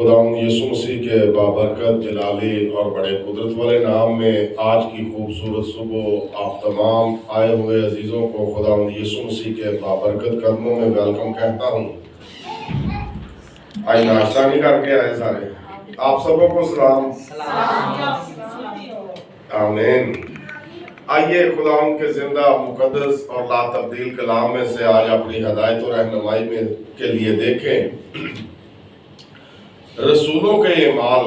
خداوند یسوع مسیح کے بابرکت جلالی اور بڑے قدرت والے نام میں آج کی خوبصورت صبح آپ تمام آئے ہوئے عزیزوں کو خداوند یسوع مسیح کے بابرکت قدموں میں ویلکم کہتا ہوں۔ آج ناشتہ نہیں کر کے آئے سارے؟ آپ سبوں کو سلام۔ آمین۔ آئیے خداوند کے زندہ مقدس اور لا تبدیل کلام میں سے آج اپنی ہدایت و رہنمائی میں کے لیے دیکھیں رسولوں کے اعمال،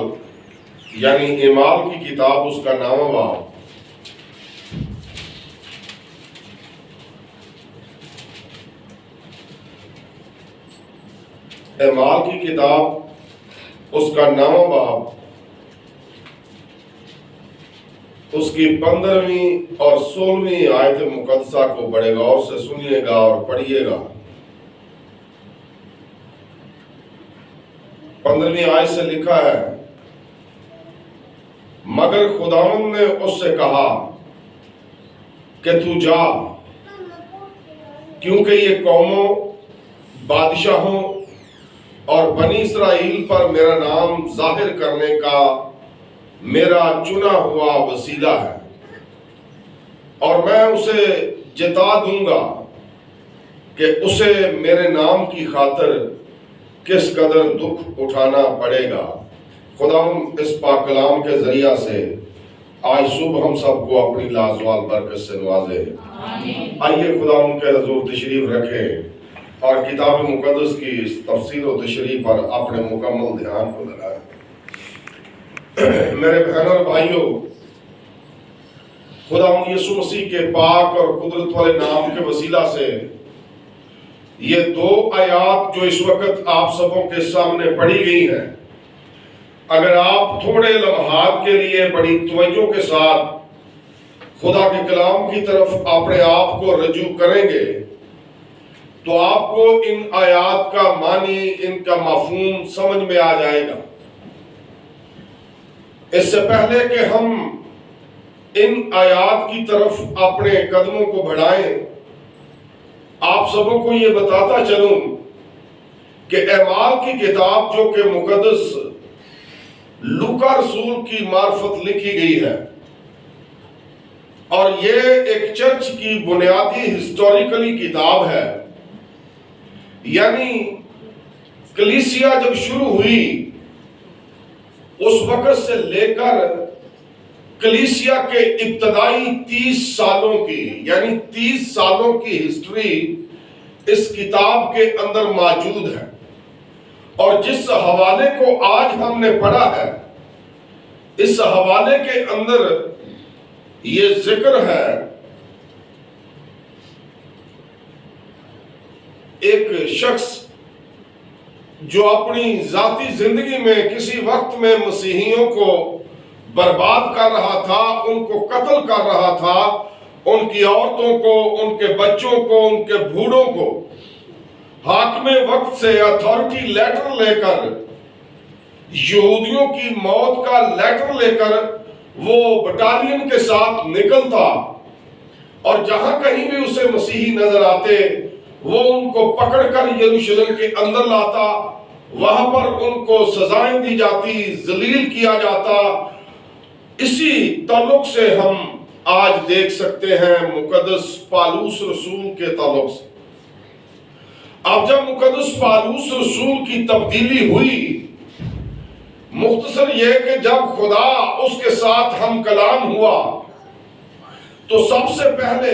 یعنی اعمال کی کتاب، اس کا 9واں باب۔ اعمال کی کتاب اس کا 9واں باب، اس کی 15ویں اور 16ویں آیت مقدسہ کو بڑے غور سے سنیے گا اور پڑھیے گا۔ 15ویں آیت سے لکھا ہے، مگر خداوند نے اس سے کہا کہ تو جا، کیونکہ یہ قوموں، بادشاہوں اور بنی اسرائیل پر میرا نام ظاہر کرنے کا میرا چنا ہوا وسیلہ ہے، اور میں اسے جتا دوں گا کہ اسے میرے نام کی خاطر کس قدر دکھ اٹھانا پڑے گا۔ خداوند اس پاک کلام کے ذریعہ سے آج صبح ہم سب کو اپنی لازوال برکت سے نوازے۔ آئیے خداوند کے حضور تشریف رکھیں اور کتاب مقدس کی اس تفسیر و تشریح پر اپنے مکمل دھیان کو لگائیں۔ میرے بہن اور بھائیوں، خداوند یسوع مسیح کے پاک اور قدرت والے نام کے وسیلہ سے یہ 2 آیات جو اس وقت آپ سبوں کے سامنے پڑھی گئی ہیں، اگر آپ تھوڑے لمحات کے لیے بڑی توجہ کے ساتھ خدا کے کلام کی طرف اپنے آپ کو رجوع کریں گے تو آپ کو ان آیات کا معنی، ان کا مفہوم سمجھ میں آ جائے گا۔ اس سے پہلے کہ ہم ان آیات کی طرف اپنے قدموں کو بڑھائیں، آپ سبوں کو یہ بتاتا چلوں کہ اعمال کی کتاب جو کہ مقدس لوکا رسول کی معرفت لکھی گئی ہے، اور یہ ایک چرچ کی بنیادی ہسٹوریکلی کتاب ہے، یعنی کلیسیا جب شروع ہوئی اس وقت سے لے کر کلیسیا کے ابتدائی 30 سالوں کی، یعنی 30 سالوں کی ہسٹری اس کتاب کے اندر موجود ہے، اور جس حوالے کو آج ہم نے پڑھا ہے، اس حوالے کے اندر یہ ذکر ہے ایک شخص جو اپنی ذاتی زندگی میں کسی وقت میں مسیحیوں کو برباد کر رہا تھا، ان کو قتل کر رہا تھا، ان کی عورتوں کو، ان کے بچوں کو، ان کے بوڑھوں کو حاکم وقت سے اتھارٹی لیٹر لے کر، یہودیوں کی موت کا لیٹر لے کر وہ بٹالین کے ساتھ نکلتا، اور جہاں کہیں بھی اسے مسیحی نظر آتے وہ ان کو پکڑ کر یروشلم کے اندر لاتا، وہاں پر ان کو سزائیں دی جاتی، ذلیل کیا جاتا۔ اسی تعلق سے ہم آج دیکھ سکتے ہیں مقدس پالوس رسول کے تعلق سے۔ اب جب مقدس پالوس رسول کی تبدیلی ہوئی، مختصر یہ کہ جب خدا اس کے ساتھ ہم کلام ہوا تو سب سے پہلے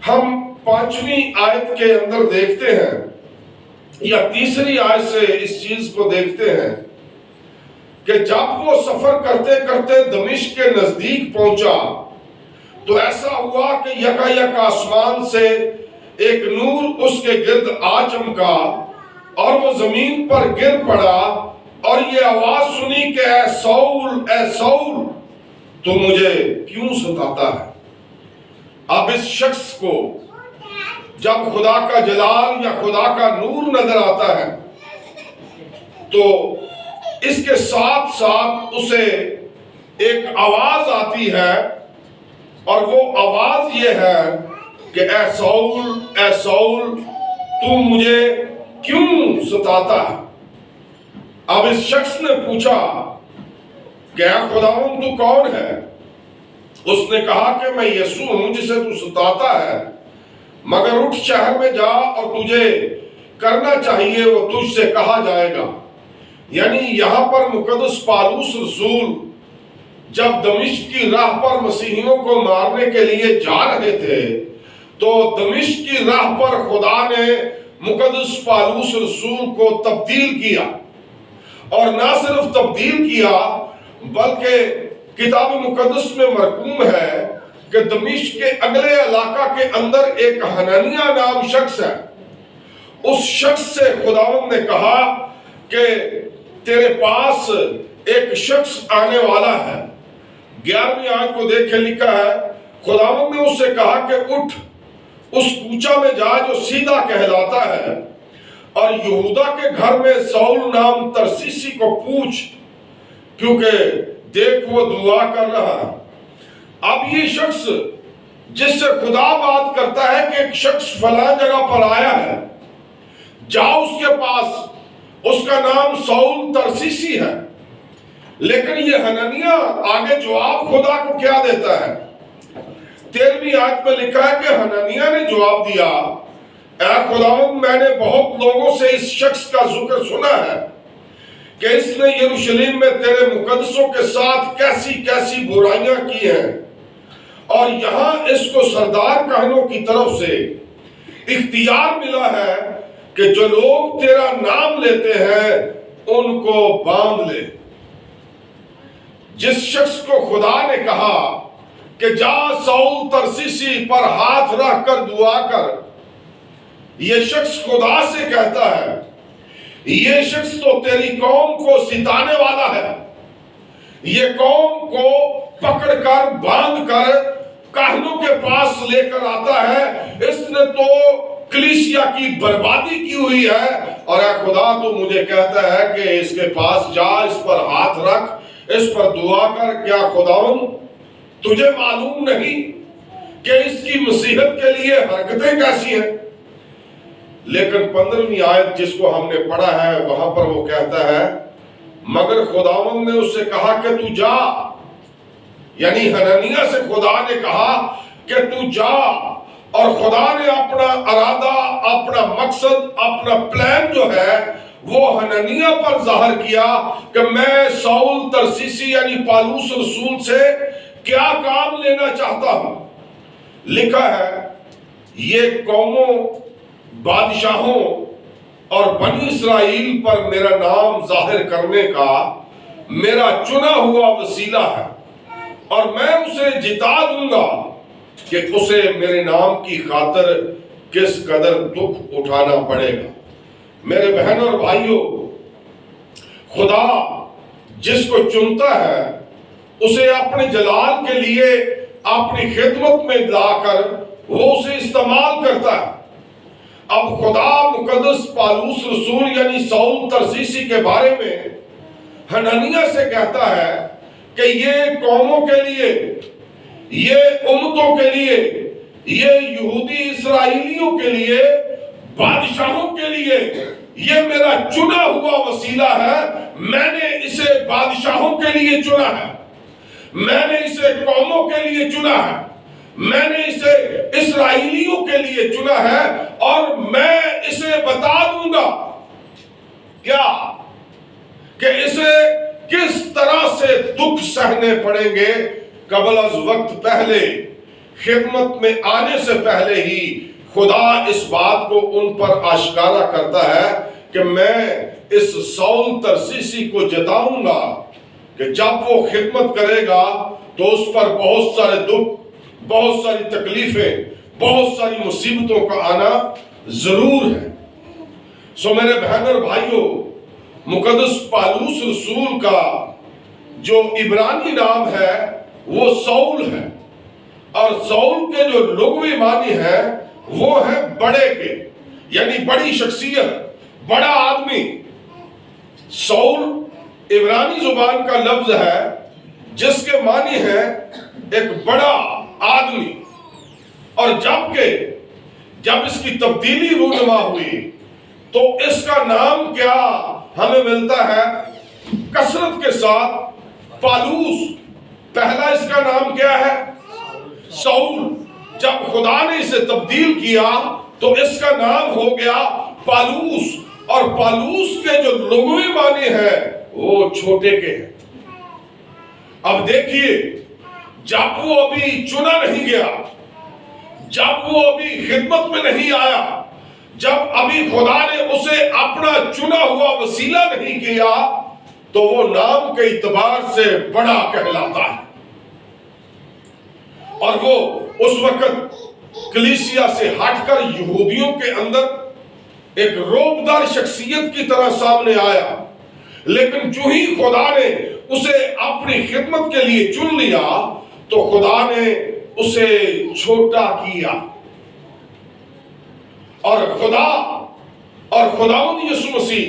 ہم 5ویں آیت کے اندر دیکھتے ہیں، یا 3ری آیت سے اس چیز کو دیکھتے ہیں کہ جب وہ سفر کرتے کرتے دمشق کے نزدیک پہنچا تو ایسا ہوا کہ یکایک آسمان سے ایک نور اس کے گرد آ چمکا اور وہ زمین پر گر پڑا، اور یہ آواز سنی کہ اے سول تو مجھے کیوں ستاتا ہے۔ اب اس شخص کو جب خدا کا جلال یا خدا کا نور نظر آتا ہے تو اس کے ساتھ ساتھ اسے ایک آواز آتی ہے، اور وہ آواز یہ ہے کہ اے سول تو مجھے کیوں ستاتا ہے۔ اب اس شخص نے پوچھا کہ اے خداوند تو کون ہے؟ اس نے کہا کہ میں یسوع ہوں جسے تو ستاتا ہے، مگر اٹھ شہر میں جا اور تجھے کرنا چاہیے وہ تجھ سے کہا جائے گا۔ یعنی یہاں پر مقدس پالوس رسول جب دمشق کی راہ پر مسیحیوں کو مارنے کے لیے جا رہے تھے تو دمشق کی راہ پر خدا نے مقدس پالوس رسول کو تبدیل کیا، اور نہ صرف تبدیل کیا بلکہ کتاب مقدس میں مرقوم ہے کہ دمشق کے اگلے علاقہ کے اندر ایک حنانیہ نام شخص ہے۔ اس شخص سے خداوند نے کہا کہ تیرے پاس ایک شخص آنے والا ہے۔ 11ویں آیت کو دیکھ کے لکھا ہے، خداوند نے اس سے کہا کہ اٹھ اس کوچہ میں جا جو سیدھا کہلاتا ہے، اور یہودا کے گھر میں سول نام ترسیسی کو پوچھ، کیونکہ دیکھ وہ دعا کر رہا ہے۔ اب یہ شخص جس سے خدا بات کرتا ہے کہ ایک شخص فلاں جگہ پر آیا ہے، جاؤ اس کے پاس، اس کا نام سول ترسیسی ہے۔ لیکن یہ حنانیہ آگے جواب خدا کو کیا دیتا ہے؟ 13ویں آیت میں لکھا ہے کہ حنانیہ نے جواب دیا، اے خداوند میں نے بہت لوگوں سے اس شخص کا ذکر سنا ہے کہ اس نے یروشلم میں تیرے مقدسوں کے ساتھ کیسی کیسی برائیاں کی ہیں، اور یہاں اس کو سردار کہنوں کی طرف سے اختیار ملا ہے کہ جو لوگ تیرا نام لیتے ہیں ان کو باندھ لے۔ جس شخص کو خدا نے کہا کہ جا سول ترسیسی پر ہاتھ رکھ کر دعا کر، یہ شخص خدا سے کہتا ہے یہ شخص تو تیری قوم کو ستانے والا ہے، یہ قوم کو پکڑ کر باندھ کر کاہنوں کے پاس لے کر آتا ہے، اس نے تو کلیسیا کی بربادی کی ہوئی ہے، اور اے خدا تو مجھے کہتا ہے کہ اس کے پاس جا، اس پر ہاتھ رکھ، اس پر دعا کر۔ کیا خداوند تجھے معلوم نہیں کہ اس کی مسیحت کے لیے حرکتیں کیسی ہیں؟ لیکن 15ویں آیت جس کو ہم نے پڑھا ہے وہاں پر وہ کہتا ہے مگر خداوند نے اس سے کہا کہ تو جا، یعنی حنانیہ سے خدا نے کہا کہ تو جا، اور خدا نے اپنا ارادہ، اپنا مقصد، اپنا پلان جو ہے وہ حنانیہ پر ظاہر کیا کہ میں سول ترسیسی یعنی پالوس رسول سے کیا کام لینا چاہتا ہوں۔ لکھا ہے یہ قوموں، بادشاہوں اور بنی اسرائیل پر میرا نام ظاہر کرنے کا میرا چنا ہوا وسیلہ ہے، اور میں اسے جتا دوں گا کہ اسے میرے نام کی خاطر کس قدر دکھ اٹھانا پڑے گا۔ میرے بہن اور بھائیوں، خدا جس کو چنتا ہے اسے اپنے جلال کے لیے اپنی خدمت میں لا کر وہ اسے استعمال کرتا ہے۔ اب خدا مقدس پالوس رسول یعنی سول ترسیسی کے بارے میں حنانیہ سے کہتا ہے کہ یہ قوموں کے لیے، یہ امتوں کے لیے، یہ یہودی اسرائیلیوں کے لیے، بادشاہوں کے لیے یہ میرا چنا ہوا وسیلہ ہے۔ میں نے اسے بادشاہوں کے لیے چنا ہے، میں نے اسے قوموں کے لیے چنا ہے، میں نے اسے اسرائیلیوں کے لیے چنا ہے، اور میں اسے بتا دوں گا کیا کہ اسے کس طرح سے دکھ سہنے پڑیں گے۔ قبل از وقت پہلے، خدمت میں آنے سے پہلے ہی خدا اس بات کو ان پر آشکارا کرتا ہے کہ میں اس سول ترسیسی کو جتاؤں گا کہ جب وہ خدمت کرے گا تو اس پر بہت سارے دکھ، بہت ساری تکلیفیں، بہت ساری مصیبتوں کا آنا ضرور ہے۔ سو میرے بہن اور بھائیوں، مقدس پالوس رسول کا جو عبرانی نام ہے وہ سول ہے، اور سول کے جو لغوی معنی ہے وہ ہے بڑے کے، یعنی بڑی شخصیت، بڑا آدمی۔ سول عبرانی زبان کا لفظ ہے جس کے معنی ہے ایک بڑا آدمی، اور جب اس کی تبدیلی رونما ہوئی تو اس کا نام کیا ہمیں ملتا ہے کثرت کے ساتھ پالوس. پہلا اس کا نام کیا ہے؟ ساؤل. جب خدا نے اسے تبدیل کیا تو اس کا نام ہو گیا پالوس. اور پالوس کے جو لغوی معنی ہے وہ چھوٹے کے ہیں. اب دیکھیے، جب وہ ابھی چنا نہیں گیا، جب وہ ابھی خدمت میں نہیں آیا، جب ابھی خدا نے اسے اپنا چنا ہوا وسیلہ نہیں کیا، تو وہ نام کے اعتبار سے بڑا کہلاتا ہے. اور وہ اس وقت کلیسیا سے ہٹ کر یہودیوں کے اندر ایک روبدار شخصیت کی طرح سامنے آیا. لیکن جو ہی خدا نے اسے اپنی خدمت کے لیے چن لیا تو خدا نے اسے چھوٹا کیا. اور خداوند یسوع مسیح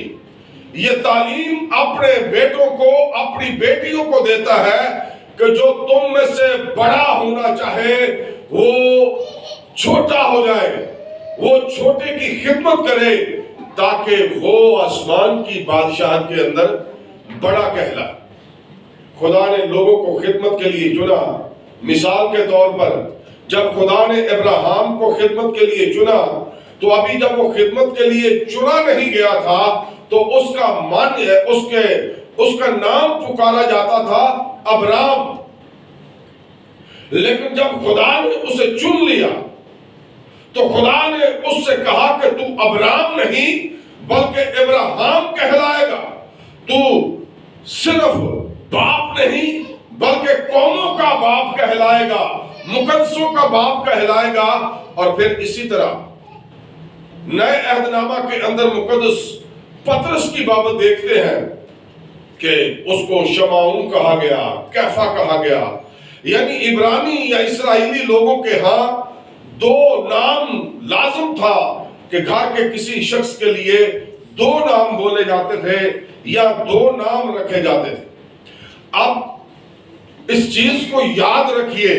یہ تعلیم اپنے بیٹوں کو، اپنی بیٹیوں کو دیتا ہے کہ جو تم میں سے بڑا ہونا چاہے وہ چھوٹا ہو جائے، وہ چھوٹے کی خدمت کرے تاکہ وہ آسمان کی بادشاہت کے اندر بڑا کہلائے. خدا نے لوگوں کو خدمت کے لیے چنا. مثال کے طور پر جب خدا نے ابراہیم کو خدمت کے لیے چنا تو ابھی جب وہ خدمت کے لیے چنا نہیں گیا تھا تو اس کا نام پکارا جاتا تھا ابرام. لیکن جب خدا نے اسے چن لیا تو خدا نے اس سے کہا کہ تو ابرام نہیں بلکہ ابراہیم کہلائے گا. تو صرف باپ نہیں بلکہ قوموں کا باپ کہلائے گا، مقدسوں کا باپ کہلائے گا. اور پھر اسی طرح نئے عہد نامہ کے اندر مقدس پطرس کی بابت دیکھتے ہیں کہ اس کو شمعون کہا گیا، کیفا کہا گیا. یعنی عبرانی یا اسرائیلی لوگوں کے ہاں دو نام لازم تھا کہ گھر کے کسی شخص کے لیے دو نام بولے جاتے تھے یا دو نام رکھے جاتے تھے. اب اس چیز کو یاد رکھیے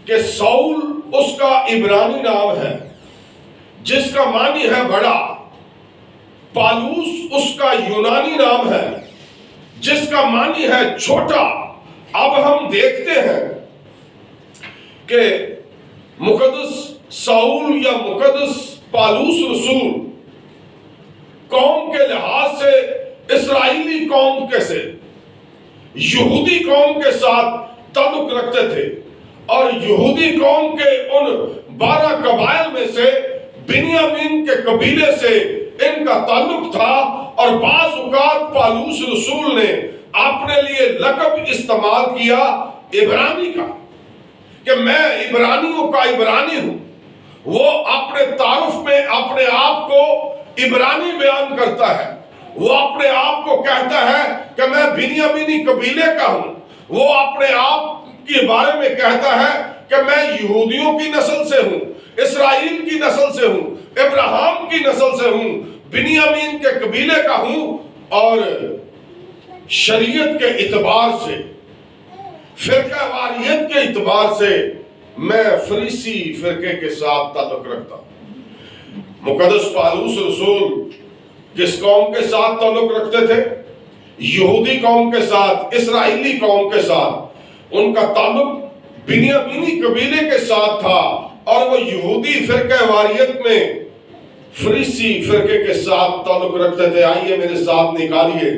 کہ ساؤل اس کا عبرانی نام ہے جس کا معنی ہے بڑا. پالوس اس کا یونانی نام ہے جس کا معنی ہے چھوٹا. اب ہم دیکھتے ہیں کہ مقدس ساؤل یا مقدس پالوس رسول قوم کے لحاظ سے اسرائیلی قوم سے یہودی قوم کے ساتھ تعلق رکھتے تھے. اور یہودی قوم کے ان 12 قبائل میں سے بنیامین کے قبیلے سے ان کا تعلق تھا. اور بعض اوقات پالوس رسول نے اپنے لیے لقب استعمال کیا عبرانی کا کہ میں عبرانیوں کا عبرانی ہوں. وہ اپنے تعارف میں اپنے آپ کو عبرانی بیان کرتا ہے. وہ اپنے آپ کو کہتا ہے کہ میں بنیامینی قبیلے کا ہوں. وہ اپنے آپ کے بارے میں کہتا ہے کہ میں یہودیوں کی نسل سے ہوں، اسرائیل کی نسل سے ہوں، ابراہیم کی نسل سے ہوں، بنیامین کے قبیلے کا ہوں. اور شریعت کے اعتبار سے، فرقہ واریت کے اعتبار سے میں فریسی فرقے کے ساتھ تعلق رکھتا ہوں. مقدس پالوس رسول کس قوم کے ساتھ تعلق رکھتے تھے؟ یہودی قوم کے ساتھ، اسرائیلی قوم کے ساتھ. ان کا تعلق بنیامینی قبیلے کے ساتھ تھا اور وہ یہودی فرقہ واریت میں فریسی فرقے کے ساتھ تعلق رکھتے تھے. آئیے میرے ساتھ نکالیے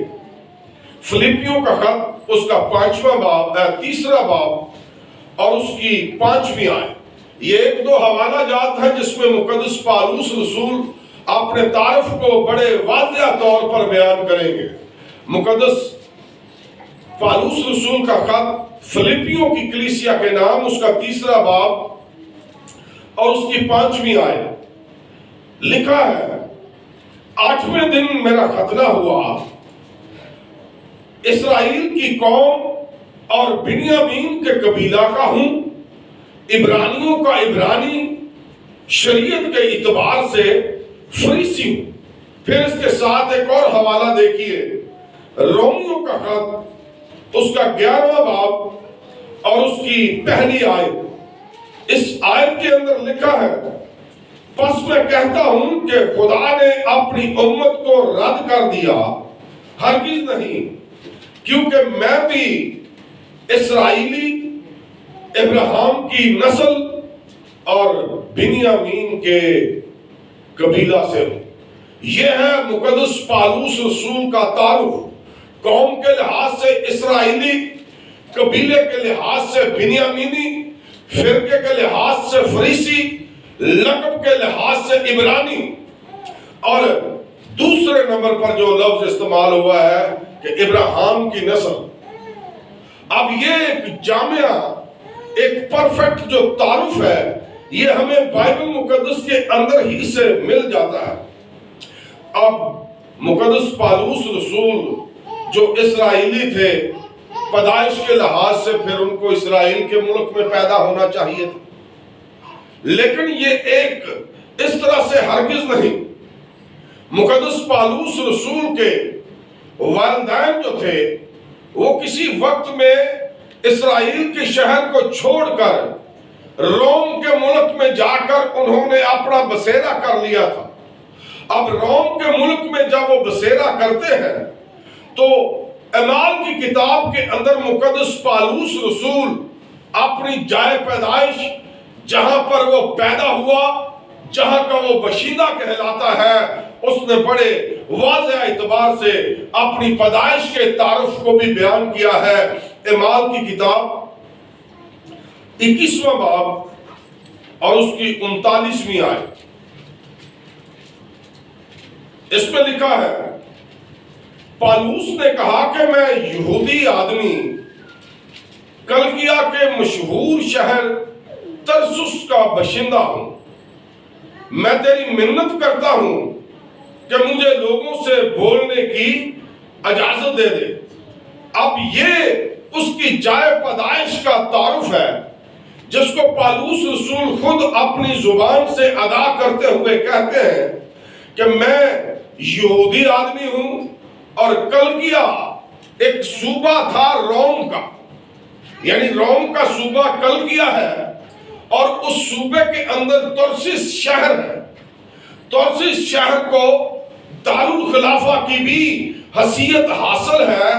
فلپیوں کا خط، اس کا 5واں باب، 3 باب اور اس کی 5ویں آیت. یہ 1-2 حوالہ جات ہیں جس میں مقدس پالوس رسول اپنے تعارف کو بڑے واضح طور پر بیان کریں گے. مقدس پالوس رسول کا خط فلپیوں کی کلیسیا کے نام، اس کا 3 باب اور اس کی 5ویں آیت لکھا ہے: 8ویں دن میرا ختنہ ہوا، اسرائیل کی قوم اور بنیامین کے قبیلہ کا ہوں، عبرانیوں کا عبرانی، شریعت کے اعتبار سے فریسی ہوں. پھر اس کے ساتھ ایک اور حوالہ دیکھیے، رومیوں کا خط، اس کا 11واں باب اور اس کی پہلی آیت. اس آیت کے اندر لکھا ہے پس میں کہتا ہوں کہ خدا نے اپنی امت کو رد کر دیا، ہرگز نہیں، کیونکہ میں بھی اسرائیلی ابراہیم کی نسل اور بنیامین کے قبیلہ سے ہوں۔ یہ ہے مقدس پالوس رسول کا تعارف، قوم کے لحاظ سے اسرائیلی، قبیلے کے لحاظ سے بنیامینی، فرقے کے لحاظ سے فریسی، لقب کے لحاظ سے عبرانی، اور دوسرے نمبر پر جو لفظ استعمال ہوا ہے کہ ابراہیم کی نسل۔ اب یہ ایک جامعہ، ایک پرفیکٹ جو تعارف ہے، یہ ہمیں بائبل مقدس کے اندر ہی سے مل جاتا ہے۔ اب مقدس پالوس رسول جو اسرائیلی تھے، پیدائش کے لحاظ سے پھر ان کو اسرائیل کے ملک میں پیدا ہونا چاہیے تھا، لیکن یہ ایک اس طرح سے ہرگز نہیں۔ مقدس پالوس رسول کے والدین جو تھے وہ کسی وقت میں اسرائیل کے شہر کو چھوڑ کر روم کے ملک میں جا کر انہوں نے اپنا بسیرا کر لیا تھا۔ اب روم کے ملک میں جب وہ بسیرا کرتے ہیں تو اعمال کی کتاب کے اندر مقدس پالوس رسول اپنی جائے پیدائش، جہاں پر وہ پیدا ہوا، جہاں کا وہ باشندہ کہلاتا ہے، اس نے بڑے واضح اعتبار سے اپنی پیدائش کے تعارف کو بھی بیان کیا ہے۔ اعمال کی کتاب 21واں باب اور اس کی 39ویں آیت، اس میں لکھا ہے، پالوس نے کہا کہ میں یہودی آدمی کلکیا کے مشہور شہر ترسس کا باشندہ ہوں، میں تیری منت کرتا ہوں کہ مجھے لوگوں سے بولنے کی اجازت دے دے۔ اب یہ اس کی جائے پیدائش کا تعارف ہے جس کو پالوس رسول خود اپنی زبان سے ادا کرتے ہوئے کہتے ہیں کہ میں یہودی آدمی ہوں، اور کلکیا ایک صوبہ تھا روم کا، یعنی روم کا صوبہ کلکیا ہے، اور اس صوبے کے اندر ترسس شہر ہے۔ ترسس شہر کو دارالخلافہ کی بھی حیثیت حاصل ہے،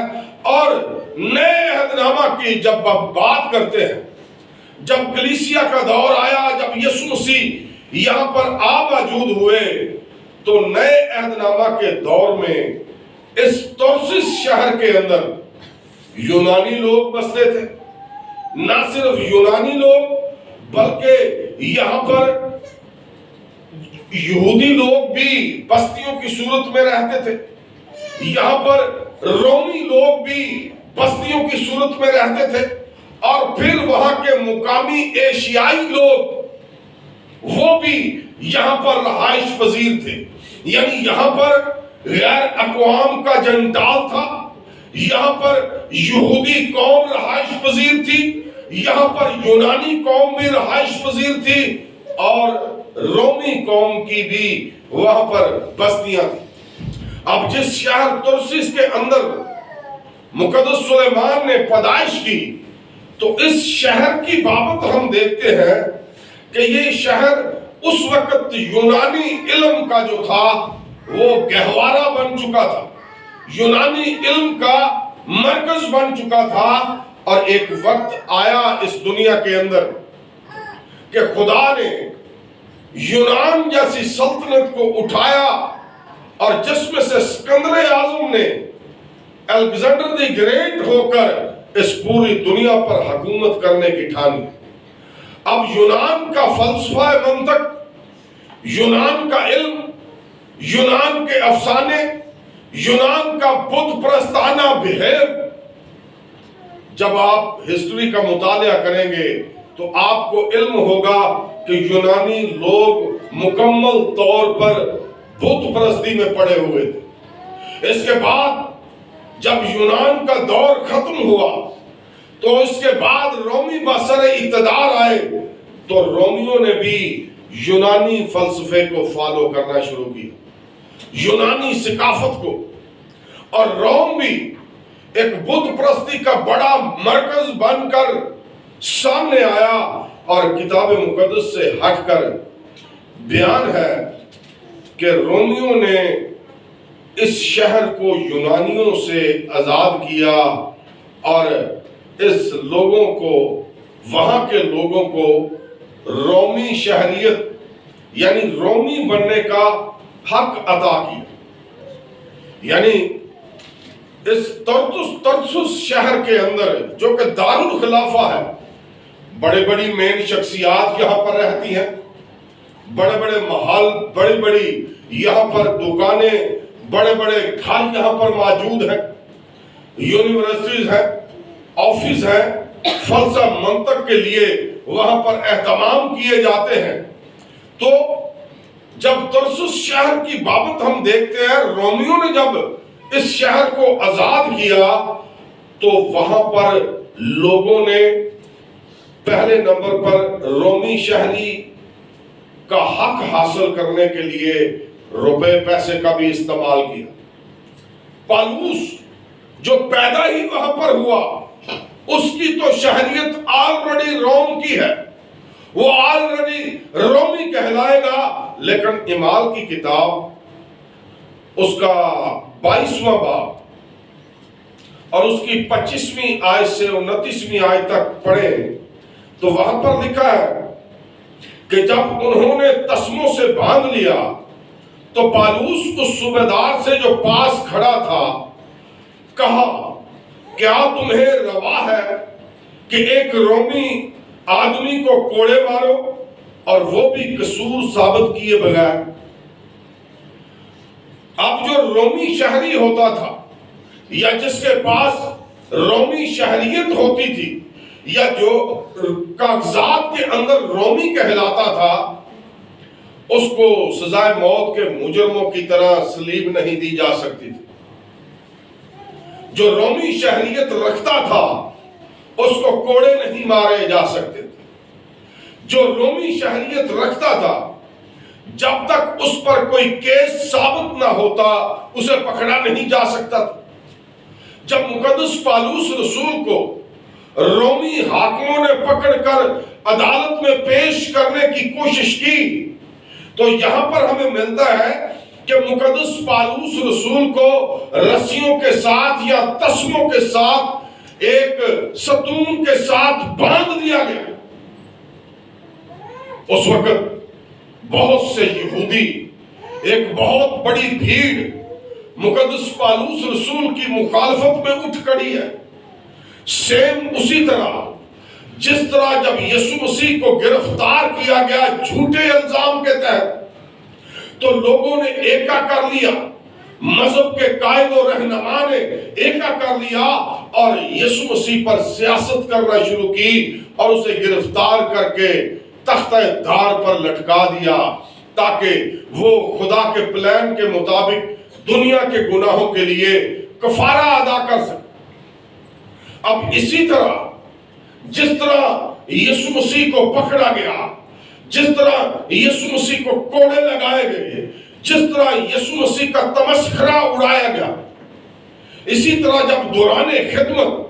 اور نئے عہد نامہ کی جب بات کرتے ہیں، جب کلیسیا کا دور آیا، جب یسوع مسیح یہاں پر موجود ہوئے، تو نئے عہد نامہ کے دور میں اس ترسس شہر کے اندر یونانی لوگ بستے تھے۔ نہ صرف یونانی لوگ بلکہ یہاں پر یہودی لوگ بھی بستیوں کی صورت میں رہتے تھے، یہاں پر رومی لوگ بھی بستیوں کی صورت میں رہتے تھے، اور پھر وہاں کے مقامی ایشیائی لوگ وہ بھی یہاں پر رہائش پذیر تھے۔ یعنی یہاں پر غیر اقوام کا جنجال تھا، یہاں پر یہودی قوم رہائش پذیر تھی، یہاں پر یونانی قوم بھی رہائش پذیر تھی، اور رومی قوم کی بھی وہاں پر بستیاں تھیں۔ اب جس شہر ترسس کے اندر مقدس سلیمان نے پیدائش کی، تو اس شہر کی بابت ہم دیکھتے ہیں کہ یہ شہر اس وقت یونانی علم کا جو تھا وہ گہوارہ بن چکا تھا، یونانی علم کا مرکز بن چکا تھا، اور ایک وقت آیا اس دنیا کے اندر کہ خدا نے یونان جیسی سلطنت کو اٹھایا، اور جس میں سے اسکندر اعظم نے الیگزینڈر دی گریٹ ہو کر اس پوری دنیا پر حکومت کرنے کی ٹھانی۔ اب یونان کا فلسفہ منطق، یونان کا علم، یونان کے افسانے، یونان کا بت پرستانہ بہیو، جب آپ ہسٹری کا مطالعہ کریں گے تو آپ کو علم ہوگا کہ یونانی لوگ مکمل طور پر بت پرستی میں پڑے ہوئے تھے۔ اس کے بعد جب یونان کا دور ختم ہوا تو اس کے بعد رومی بسر اقتدار آئے، تو رومیوں نے بھی یونانی فلسفے کو فالو کرنا شروع کیا، یونانی ثقافت کو، اور روم بھی ایک بت پرستی کا بڑا مرکز بن کر سامنے آیا، اور کتاب مقدس سے ہٹ کر بیان ہے کہ رومیوں نے اس شہر کو یونانیوں سے آزاد کیا اور اس لوگوں کو، وہاں کے لوگوں کو رومی شہریت یعنی رومی بننے کا حق عطا کیا. یعنی اس ترسس شہر کے اندر جو کہ دارالخلافہ ہے، بڑے بڑی مین شخصیات یہاں پر رہتی ہیں، بڑے بڑے محل، بڑی بڑی یہاں پر دکانیں، بڑے بڑے گھر یہاں پر موجود ہیں، یونیورسٹیز ہیں، آفس ہیں، فلسفہ منطق کے لیے وہاں پر اہتمام کیے جاتے ہیں. تو جب ترسس شہر کی بابت ہم دیکھتے ہیں، رومیوں نے جب اس شہر کو آزاد کیا تو وہاں پر لوگوں نے پہلے نمبر پر رومی شہری کا حق حاصل کرنے کے لیے روپے پیسے کا بھی استعمال کیا. پالوس جو پیدا ہی وہاں پر ہوا، اس کی تو شہریت آلریڈی روم کی ہے، وہ آلریڈی رومی کہلائے گا. لیکن اعمال کی کتاب اس کا 22واں باب اور اس کی 25ویں آیت سے 29ویں آیت تک پڑھیں تو وہاں پر لکھا ہے کہ جب انہوں نے تسموں سے باندھ لیا تو پالوس اس صوبیدار سے جو پاس کھڑا تھا کہا، کیا تمہیں روا ہے کہ ایک رومی آدمی کو کوڑے مارو اور وہ بھی قصور ثابت کیے بغیر؟ اب جو رومی شہری ہوتا تھا یا جس کے پاس رومی شہریت ہوتی تھی یا جو کاغذات کے اندر رومی کہلاتا تھا، اس کو سزائے موت کے مجرموں کی طرح سلیب نہیں دی جا سکتی تھی. جو رومی شہریت رکھتا تھا اس کو کوڑے نہیں مارے جا سکتے تھے. جو رومی شہریت رکھتا تھا جب تک اس پر کوئی کیس ثابت نہ ہوتا اسے پکڑا نہیں جا سکتا تھا. جب مقدس پالوس رسول کو رومی حاکموں نے پکڑ کر عدالت میں پیش کرنے کی کوشش کی تو یہاں پر ہمیں ملتا ہے کہ مقدس پالوس رسول کو رسیوں کے ساتھ یا تسموں کے ساتھ ایک ستون کے ساتھ باندھ دیا گیا. اس وقت بہت سے یہودی، ایک بہت بڑی بھیڑ مقدس پالوس رسول کی مخالفت میں اٹھ کھڑی ہے. سیم اسی طرح جس طرح جب یسوع مسیح کو گرفتار کیا گیا جھوٹے الزام کے تحت تو لوگوں نے ایکا کر لیا، مذہب کے قائد و رہنما نے ایکا کر لیا اور یسوع مسیح پر سیاست کرنا شروع کی اور اسے گرفتار کر کے تختہ دار پر لٹکا دیا تاکہ وہ خدا کے پلان کے مطابق دنیا کے گناہوں کے لیے کفارہ ادا کر سکے. اب اسی طرح جس طرح یسوع مسیح کو پکڑا گیا، جس طرح یسوع مسیح کو کوڑے لگائے گئے، جس طرح یسوع مسیح کا تمسخرہ اڑایا گیا، اسی طرح جب دوران خدمت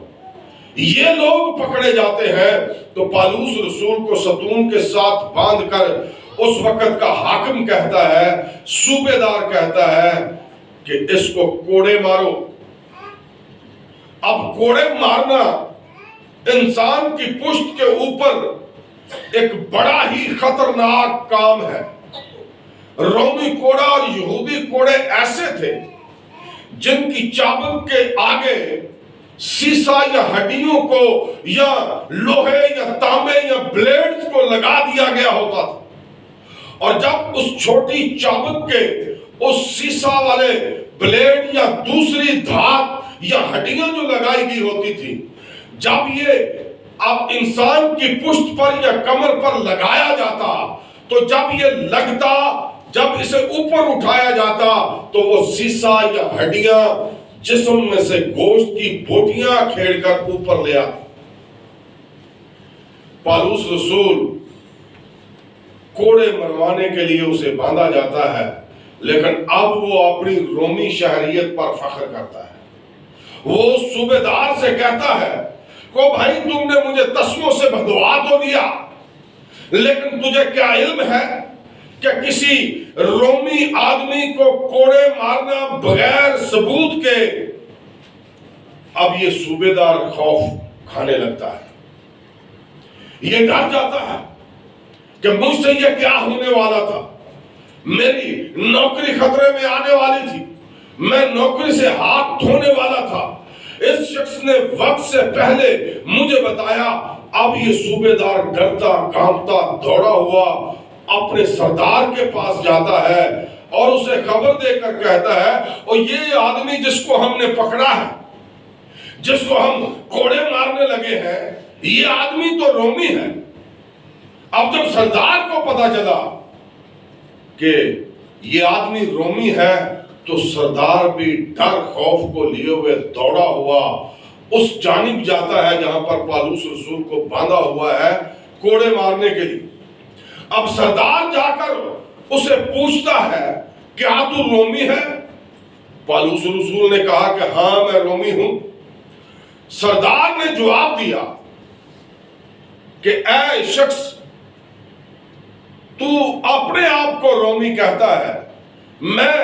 یہ لوگ پکڑے جاتے ہیں تو پالوس رسول کو ستون کے ساتھ باندھ کر اس وقت کا حاکم کہتا ہے، صوبیدار کہتا ہے کہ اس کو کوڑے مارو. اب کوڑے مارنا انسان کی پشت کے اوپر ایک بڑا ہی خطرناک کام ہے. رومی کوڑا اور یہودی کوڑے ایسے تھے جن کی چابک کے آگے سیسا یا ہڈیوں کو یا لوہے یا تانبے یا بلیڈز کو لگا دیا گیا ہوتا تھا، اور جب اس چھوٹی چابک کے اس سیسا والے بلیڈ یا دوسری دھات یا ہڈیاں جو لگائی گئی ہوتی تھی، جب یہ اب انسان کی پشت پر یا کمر پر لگایا جاتا تو جب یہ لگتا، جب اسے اوپر اٹھایا جاتا تو وہ سیسا یا ہڈیاں جسم میں سے گوشت کی بوٹیاں کھیڑ کر اوپر لے آتی. پالوس رسول کوڑے مروانے کے لیے اسے باندھا جاتا ہے، لیکن اب وہ اپنی رومی شہریت پر فخر کرتا ہے. وہ صوبیدار سے کہتا ہے کہ بھائی تم نے مجھے تسموں سے بھدوا تو دیا، لیکن تجھے کیا علم ہے کہ کسی رومی آدمی کو کوڑے مارنا بغیر ثبوت کے، اب یہ صوبیدار خوف کھانے لگتا ہے، یہ ڈر جاتا ہے کہ مجھ سے یہ کیا ہونے والا تھا، میری نوکری خطرے میں آنے والی تھی، میں نوکری سے ہاتھ دھونے والا تھا، اس شخص نے وقت سے پہلے مجھے بتایا۔ اب یہ صوبیدار ڈرتا کانپتا دوڑا ہوا اپنے سردار کے پاس جاتا ہے اور اسے خبر دے کر کہتا ہے، اور یہ آدمی جس کو ہم نے پکڑا ہے، جس کو ہم کوڑے مارنے لگے ہیں، یہ آدمی تو رومی ہے۔ اب جب سردار کو پتا چلا کہ یہ آدمی رومی ہے تو سردار بھی ڈر خوف کو لیے ہوئے دوڑا ہوا اس جانب جاتا ہے جہاں پر پالوس رسول کو باندھا ہوا ہے کوڑے مارنے کے لیے۔ اب سردار جا کر اسے پوچھتا ہے، کیا تو رومی ہے؟ پالوس رسول نے کہا کہ ہاں میں رومی ہوں۔ سردار نے جواب دیا کہ اے شخص، تو اپنے آپ کو رومی کہتا ہے، میں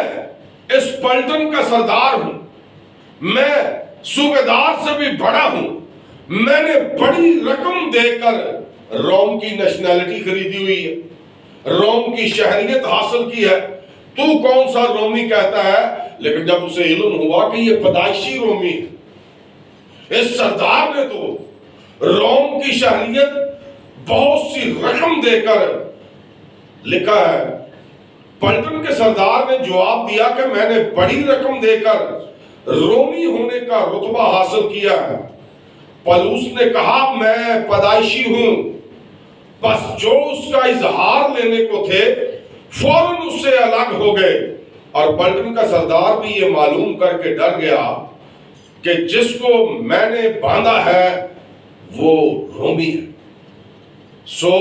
اس پلٹن کا سردار ہوں، میں صوبیدار سے بھی بڑا ہوں، میں نے بڑی رقم دے کر روم کی نیشنلٹی خریدی ہوئی ہے، روم کی شہریت حاصل کی ہے، تو کون سا رومی کہتا ہے؟ لیکن جب اسے علم ہوا کہ یہ پیدائشی رومی ہے، اس سردار نے تو روم کی شہریت بہت سی رقم دے کر لکھا ہے۔ پلٹن کے سردار نے جواب دیا کہ میں نے بڑی رقم دے کر رومی ہونے کا رتبہ حاصل کیا ہے۔ پالوس نے کہا، میں پیدائشی ہوں، بس جو اس کا اظہار لینے کو تھے فوراً اس سے الگ ہو گئے۔ اور پلٹن کا سردار بھی یہ معلوم کر کے ڈر گیا کہ جس کو میں نے باندھا ہے وہ رومی ہے۔ سو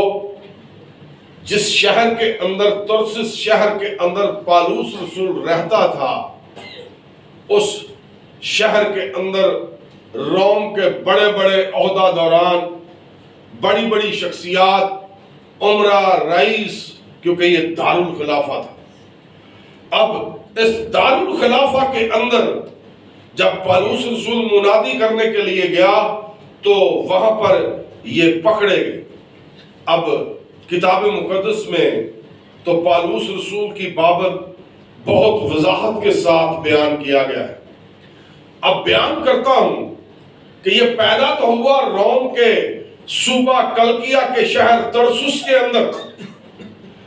جس شہر کے اندر، ترسس شہر کے اندر پالوس رسول رہتا تھا، اس شہر کے اندر روم کے بڑے بڑے عہدہ دوران، بڑی بڑی شخصیات، عمرہ، رئیس، کیونکہ یہ دارالخلافہ تھا۔ اب اس دارالخلافہ کے اندر جب پالوس رسول منادی کرنے کے لیے گیا تو وہاں پر یہ پکڑے گئے۔ اب کتاب مقدس میں تو پالوس رسول کی بابت بہت وضاحت کے ساتھ بیان کیا گیا ہے۔ اب بیان کرتا ہوں کہ یہ پیدا تو ہوا روم کے صوبہ کلکیا کے شہر ترسس کے اندر۔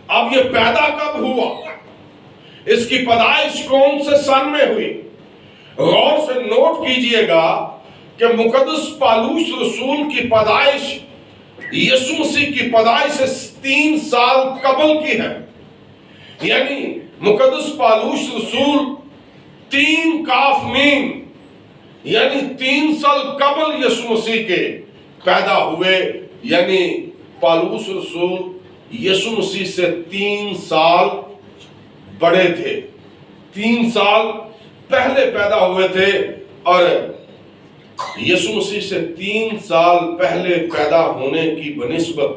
اب یہ پیدا کب ہوا؟ اس کی پیدائش کون سے سن میں ہوئی؟ غور سے نوٹ کیجئے گا کہ مقدس پالوس رسول کی پیدائش یسوع مسیح کی پیدائش سے 3 سال قبل کی ہے۔ یعنی مقدس پالوس رسول 3 کاف میم، یعنی 3 سال قبل یسوع مسیح کے پیدا ہوئے۔ یعنی پالوس رسول یسوع مسیح سے 3 سال بڑے تھے، 3 سال پہلے پیدا ہوئے تھے، اور یسوع مسیح سے 3 سال پہلے پیدا ہونے کی بنسبت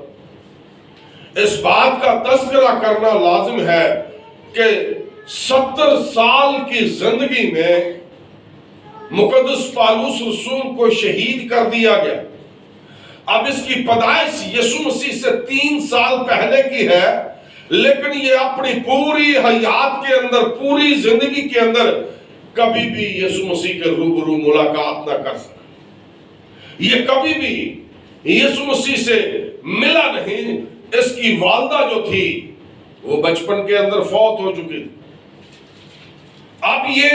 اس بات کا تذکرہ کرنا لازم ہے کہ 70 سال کی زندگی میں مقدس پالوس رسول کو شہید کر دیا گیا۔ اب اس کی پیدائش یسوع مسیح سے 3 سال پہلے کی ہے، لیکن یہ اپنی پوری حیات کے اندر، پوری زندگی کے اندر کبھی بھی یسوع مسیح کے روبرو ملاقات نہ کر سکا۔ یہ کبھی بھی یسوع مسیح سے ملا نہیں۔ اس کی والدہ جو تھی وہ بچپن کے اندر فوت ہو چکی تھی۔ اب یہ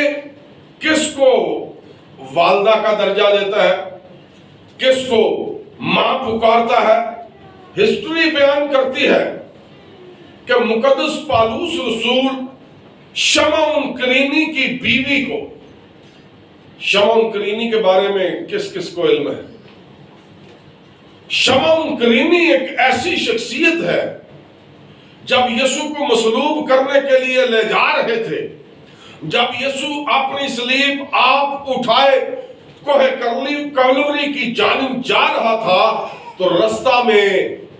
کس کو والدہ کا درجہ دیتا ہے، کس کو ماں پکارتا ہے؟ ہسٹری بیان کرتی ہے کہ مقدس پالوس رسول شمعون کرینی کی بیوی کو، شمعون کرینی کے بارے میں کس کس کو علم ہے؟ شمعون کرینی ایک ایسی شخصیت ہے، جب یسوع کو مصلوب کرنے کے لیے لے جا رہے تھے، جب یسوع اپنی صلیب آپ اٹھائے کوہ کلوری کی جانب جا رہا تھا تو رستہ میں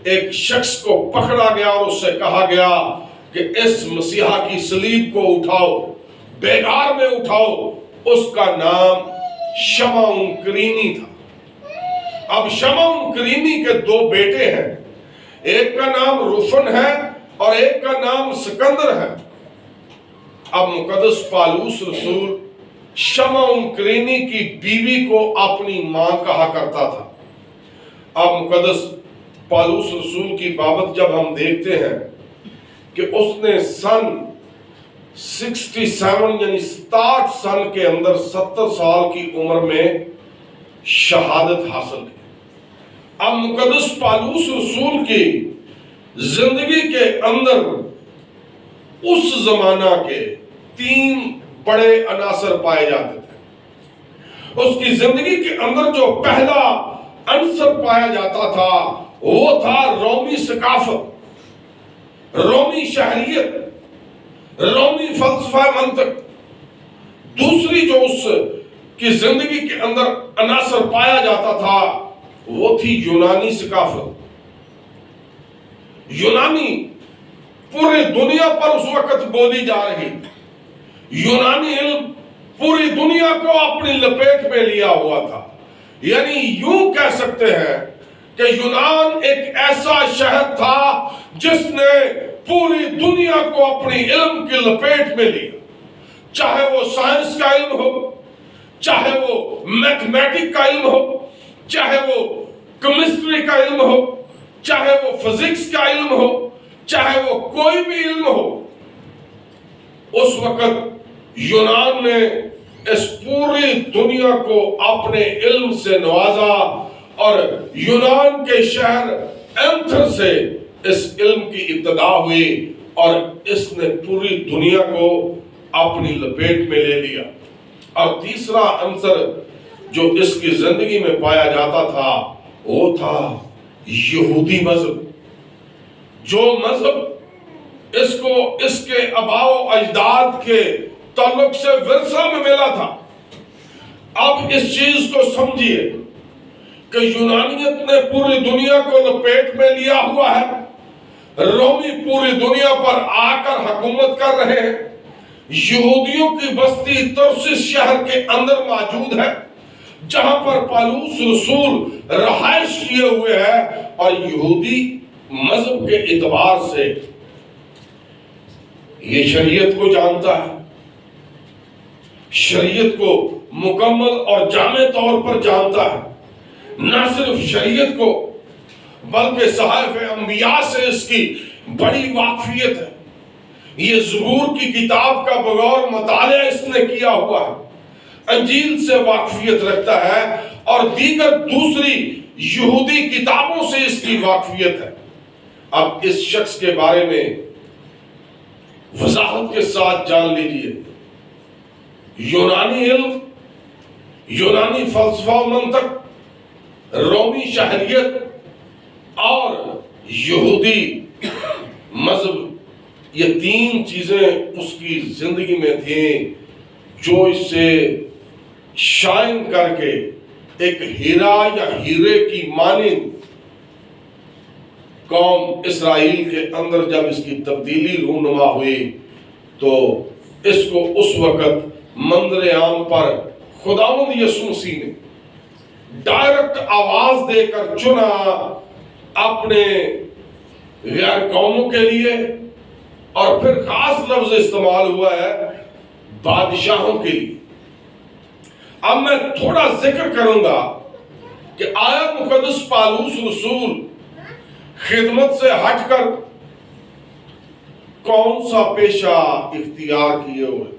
ایک شخص کو پکڑا گیا اور اس سے کہا گیا کہ اس مسیحا کی صلیب کو اٹھاؤ، بیگار میں اٹھاؤ۔ اس کا نام شمعون کرینی تھا۔ اب شمعون کرینی کے دو بیٹے ہیں، ایک کا نام روفن ہے اور ایک کا نام سکندر ہے۔ اب مقدس پالوس رسول شمعون کرینی کی بیوی کو اپنی ماں کہا کرتا تھا۔ اب مقدس پالوس رسول کی بابت جب ہم دیکھتے ہیں کہ اس نے سن 67 یعنی 67 سن کے اندر 70 سال کی عمر میں شہادت حاصل کی۔ اب مقدس پالوس رسول کی زندگی کے اندر اس زمانہ کے 3 بڑے عناصر پائے جاتے تھے۔ اس کی زندگی کے اندر جو پہلا عنصر پایا جاتا تھا وہ تھا رومی ثقافت، رومی شہریت، رومی فلسفہ منطق۔ دوسری جو اس کی زندگی کے اندر عناصر پایا جاتا تھا وہ تھی یونانی ثقافت۔ یونانی پوری دنیا پر اس وقت بولی جا رہی، یونانی علم پوری دنیا کو اپنی لپیٹ میں لیا ہوا تھا۔ یعنی یوں کہہ سکتے ہیں کہ یونان ایک ایسا شہر تھا جس نے پوری دنیا کو اپنی علم کی لپیٹ میں لیا، چاہے وہ سائنس کا علم ہو، چاہے وہ میتھمیٹک کا علم ہو، چاہے وہ کیمسٹری کا علم ہو، چاہے وہ فزکس کا علم ہو، چاہے وہ کوئی بھی علم ہو۔ اس وقت یونان نے اس پوری دنیا کو اپنے علم سے نوازا اور یونان کے شہر اینتھر سے اس علم کی ابتدا ہوئی اور اس نے پوری دنیا کو اپنی لپیٹ میں لے لیا۔ اور تیسرا عنصر جو اس کی زندگی میں پایا جاتا تھا وہ تھا یہودی مذہب، جو مذہب اس کو اس کے آباء و اجداد کے تعلق سے ورثہ میں ملا تھا۔ اب اس چیز کو سمجھیے کہ یونانیت نے پوری دنیا کو لپیٹ میں لیا ہوا ہے، رومی پوری دنیا پر آ کر حکومت کر رہے ہیں، یہودیوں کی بستی ترسس شہر کے اندر موجود ہے جہاں پر پالوس رسول رہائش کیے ہوئے ہیں، اور یہودی مذہب کے اعتبار سے یہ شریعت کو جانتا ہے، شریعت کو مکمل اور جامع طور پر جانتا ہے۔ نہ صرف شریعت کو بلکہ صحائف انبیاء سے اس کی بڑی واقفیت ہے۔ یہ زبور کی کتاب کا بغور مطالعہ اس نے کیا ہوا ہے، انجیل سے واقفیت رکھتا ہے اور دیگر دوسری یہودی کتابوں سے اس کی واقفیت ہے۔ اب اس شخص کے بارے میں وضاحت کے ساتھ جان لیجیے، یونانی علم، یونانی فلسفہ و منطق، رومی شہریت اور یہودی مذہب، یہ 3 چیزیں اس کی زندگی میں تھیں جو اس سے شائن کر کے ایک ہیرا یا ہیرے کی مانند قوم اسرائیل کے اندر جب اس کی تبدیلی رونما ہوئی تو اس کو اس وقت منظر عام پر خداوند یسوع مسیح نے ڈائریکٹ آواز دے کر چنا اپنے غیر قوموں کے لیے، اور پھر خاص لفظ استعمال ہوا ہے بادشاہوں کے لیے۔ اب میں تھوڑا ذکر کروں گا کہ آیا مقدس پالوس رسول خدمت سے ہٹ کر کون سا پیشہ اختیار کیے ہوئے؟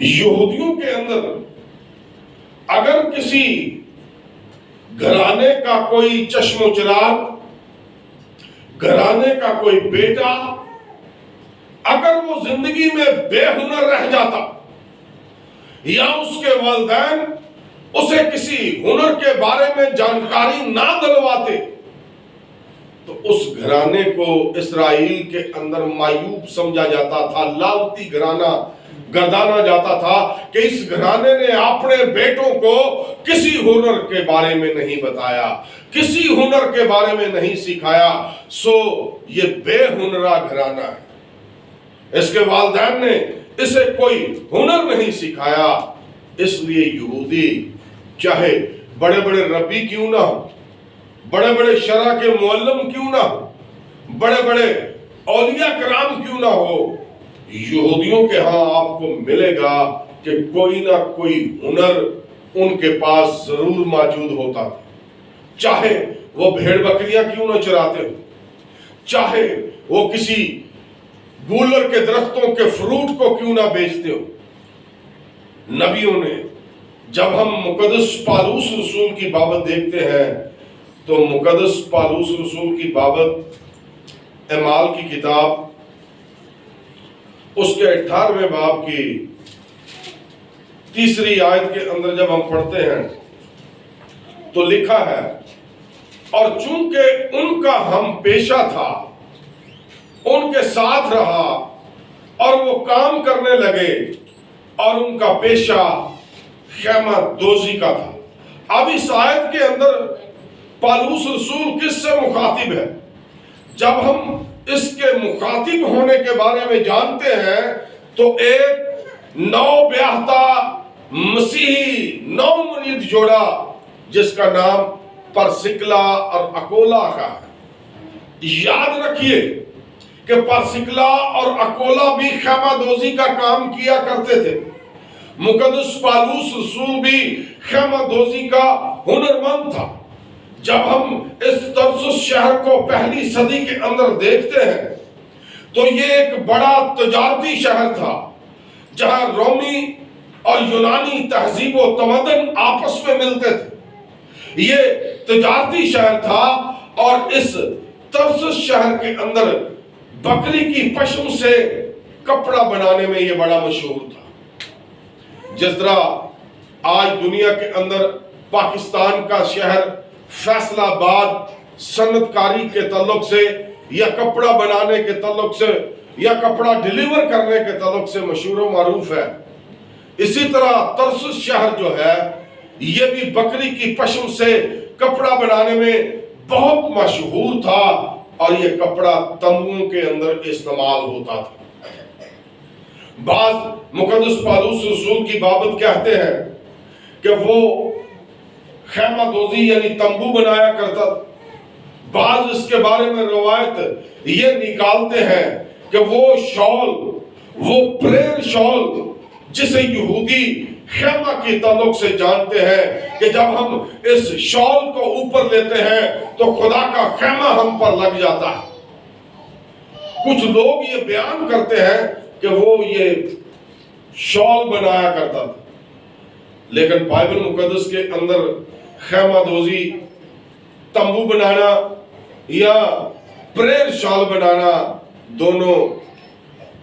یہودیوں کے اندر اگر کسی گھرانے کا کوئی چشم و چراغ، گھرانے کا کوئی بیٹا اگر وہ زندگی میں بے ہنر رہ جاتا یا اس کے والدین اسے کسی ہنر کے بارے میں جانکاری نہ دلواتے تو اس گھرانے کو اسرائیل کے اندر معیوب سمجھا جاتا تھا، لعنتی گھرانہ گردانا جاتا تھا کہ اس گھرانے نے اپنے بیٹوں کو کسی ہنر کے بارے میں نہیں بتایا، کسی ہنر کے بارے میں نہیں سکھایا، سو یہ بے ہنرا گھرانہ ہے۔ اس کے والدین نے اسے کوئی ہنر نہیں سکھایا، اس لیے یہودی چاہے بڑے بڑے ربی کیوں نہ ہو، بڑے بڑے شرع کے معلم کیوں نہ ہو، بڑے بڑے اولیاء کرام کیوں نہ ہو، یہودیوں کے ہاں آپ کو ملے گا کہ کوئی نہ کوئی ہنر ان کے پاس ضرور موجود ہوتا تھا، چاہے وہ بھیڑ بکریاں کیوں نہ چراتے ہو، چاہے وہ کسی گولر کے درختوں کے فروٹ کو کیوں نہ بیچتے ہو۔ نبیوں نے، جب ہم مقدس پالوس رسول کی بابت دیکھتے ہیں تو مقدس پالوس رسول کی بابت اعمال کی کتاب اس کے 18ویں باب کی 3 آیت کے اندر جب ہم پڑھتے ہیں تو لکھا ہے، اور چونکہ ان کا ہم پیشہ تھا، ان کے ساتھ رہا اور وہ کام کرنے لگے، اور ان کا پیشہ خیمہ دوزی کا تھا۔ اب اس آیت کے اندر پالوس رسول کس سے مخاطب ہے؟ جب ہم اس کے مخاطب ہونے کے بارے میں جانتے ہیں تو ایک نو بیاہتا مسیحی نو مرید جوڑا جس کا نام پرسکلا اور اکولا کا ہے۔ یاد رکھیے کہ پرسکلا اور اکولا بھی خیمہ دوزی کا کام کیا کرتے تھے۔ مقدس پالوس رسول بھی خیمہ دوزی کا ہنرمند تھا۔ جب ہم اس ترسس شہر کو پہلی صدی کے اندر دیکھتے ہیں تو یہ ایک بڑا تجارتی شہر تھا، جہاں رومی اور یونانی تہذیب و تمدن آپس میں ملتے تھے۔ یہ تجارتی شہر تھا اور اس ترسس شہر کے اندر بکری کی پشم سے کپڑا بنانے میں یہ بڑا مشہور تھا۔ جس طرح آج دنیا کے اندر پاکستان کا شہر فیصل آباد صنعت کاری کے تعلق سے یا کپڑا بنانے کے تعلق سے یا کپڑا ڈیلیور کرنے کے تعلق سے مشہور و معروف ہے، اسی طرح ترسس شہر جو ہے یہ بھی بکری کی پشم سے کپڑا بنانے میں بہت مشہور تھا، اور یہ کپڑا تنبوؤں کے اندر استعمال ہوتا تھا۔ بعض مقدس پالوس رسول کی بابت کہتے ہیں کہ وہ خیمہ دوزی یعنی تنبو بنایا کرتا تھا۔ بعض اس کے بارے میں روایت یہ نکالتے ہیں کہ وہ شال، وہ پریر شال جسے یہودی خیمہ کی تعلق سے جانتے ہیں کہ جب ہم اس شال کو اوپر لیتے ہیں تو خدا کا خیمہ ہم پر لگ جاتا ہے۔ کچھ لوگ یہ بیان کرتے ہیں کہ وہ یہ شال بنایا کرتا تھا، لیکن بائبل مقدس کے اندر خیمہ دوزی، تنبو بنانا یا پریر شال بنانا دونوں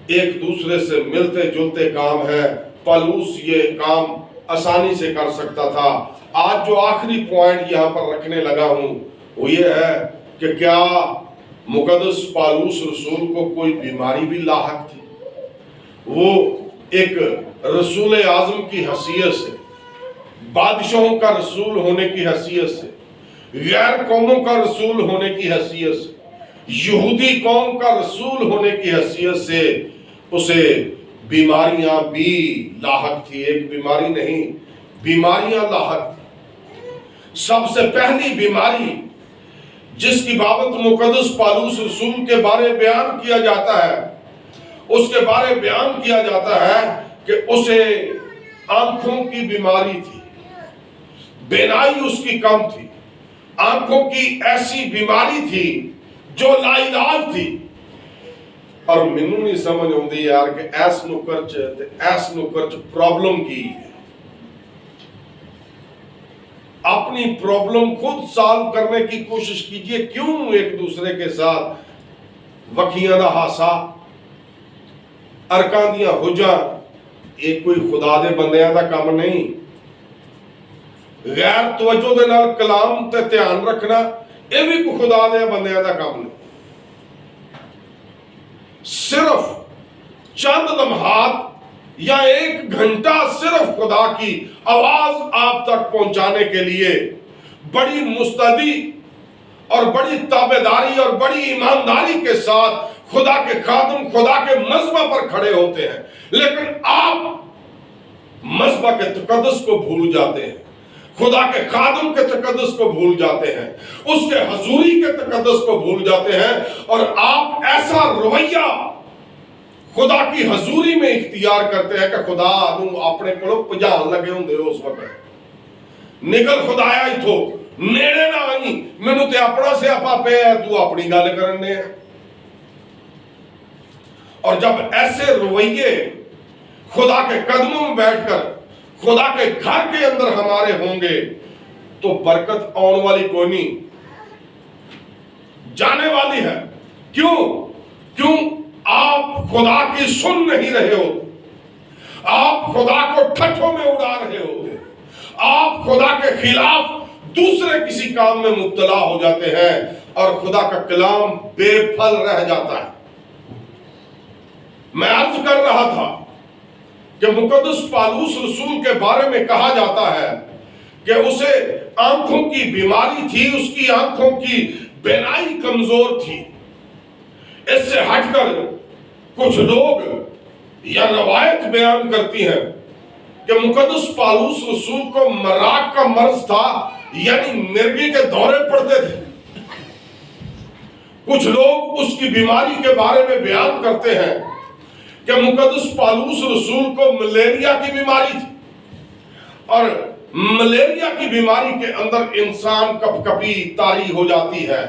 ایک دوسرے سے ملتے جلتے کام ہے۔ پالوس یہ کام آسانی سے کر سکتا تھا۔ آج جو آخری پوائنٹ یہاں پر رکھنے لگا ہوں وہ یہ ہے کہ کیا مقدس پالوس رسول کو کوئی بیماری بھی لاحق تھی؟ وہ ایک رسول اعظم کی حیثیت سے، بادشاہوں کا رسول ہونے کی حیثیت سے، غیر قوموں کا رسول ہونے کی حیثیت سے، یہودی قوم کا رسول ہونے کی حیثیت سے اسے بیماریاں بھی لاحق تھی۔ ایک بیماری نہیں، بیماریاں لاحق تھی۔ سب سے پہلی بیماری جس کی بابت مقدس پالوس رسول کے بارے بیان کیا جاتا ہے، اس کے بارے بیان کیا جاتا ہے کہ اسے آنکھوں کی بیماری تھی، بینائی اس کی کم تھی، آنکھوں کی ایسی بیماری تھی جو لا علاج تھی۔ اور مینوں نہیں سمجھ آتی یار کہ ایس نکرچ پرابلم کی ہے۔ اپنی پرابلم خود سالو کرنے کی کوشش کیجئے، کیوں ایک دوسرے کے ساتھ وکھیاں دا ہاسا، ارکان دیاں حجاں، ایک کوئی خدا دے بندیاں دا کام نہیں۔ غیر توجہ دے نال کلام تے دھیان رکھنا یہ بھی کوئی خدا دے بندیاں دا کام نہیں۔ صرف چند لمحات یا 1 گھنٹہ صرف خدا کی آواز آپ تک پہنچانے کے لیے بڑی مستعدی اور بڑی تابعداری اور بڑی ایمانداری کے ساتھ خدا کے خادم خدا کے مذبح پر کھڑے ہوتے ہیں، لیکن آپ مذبح کے تقدس کو بھول جاتے ہیں، خدا کے خادم کے تقدس کو بھول جاتے ہیں، اس کے حضوری کے تقدس کو بھول جاتے ہیں، اور آپ ایسا رویہ خدا کی حضوری میں اختیار کرتے ہیں کہ خدا نو اپنے کو پجان لگے ہوں دے اس وقت نکل خدایا ہی تھو نیڑے نہ آئی، میں نے تے اپنا سے اپا پہ ہے، تو اپنی گالے کرنے ہیں۔ اور جب ایسے رویے خدا کے قدموں میں بیٹھ کر خدا کے گھر کے اندر ہمارے ہوں گے تو برکت آنے والی کوئی نہیں، جانے والی ہے۔ کیوں آپ خدا کی سن نہیں رہے ہو، آپ خدا کو ٹھٹھوں میں اڑا رہے ہوتے، آپ خدا کے خلاف دوسرے کسی کام میں مبتلا ہو جاتے ہیں اور خدا کا کلام بے پھل رہ جاتا ہے۔ میں عرض کر رہا تھا کہ مقدس پالوس رسول کے بارے میں کہا جاتا ہے کہ اسے آنکھوں کی بیماری تھی، اس کی آنکھوں کی بینائی کمزور تھی۔ اس سے ہٹ کر کچھ لوگ یا روایت بیان کرتی ہیں کہ مقدس پالوس رسول کو مراق کا مرض تھا، یعنی مرگی کے دورے پڑتے تھے۔ کچھ لوگ اس کی بیماری کے بارے میں بیان کرتے ہیں کہ مقدس پالوس رسول کو ملیریا کی بیماری تھی، اور ملیریا کی بیماری کے اندر انسان کپ کپی تاری ہو جاتی ہے،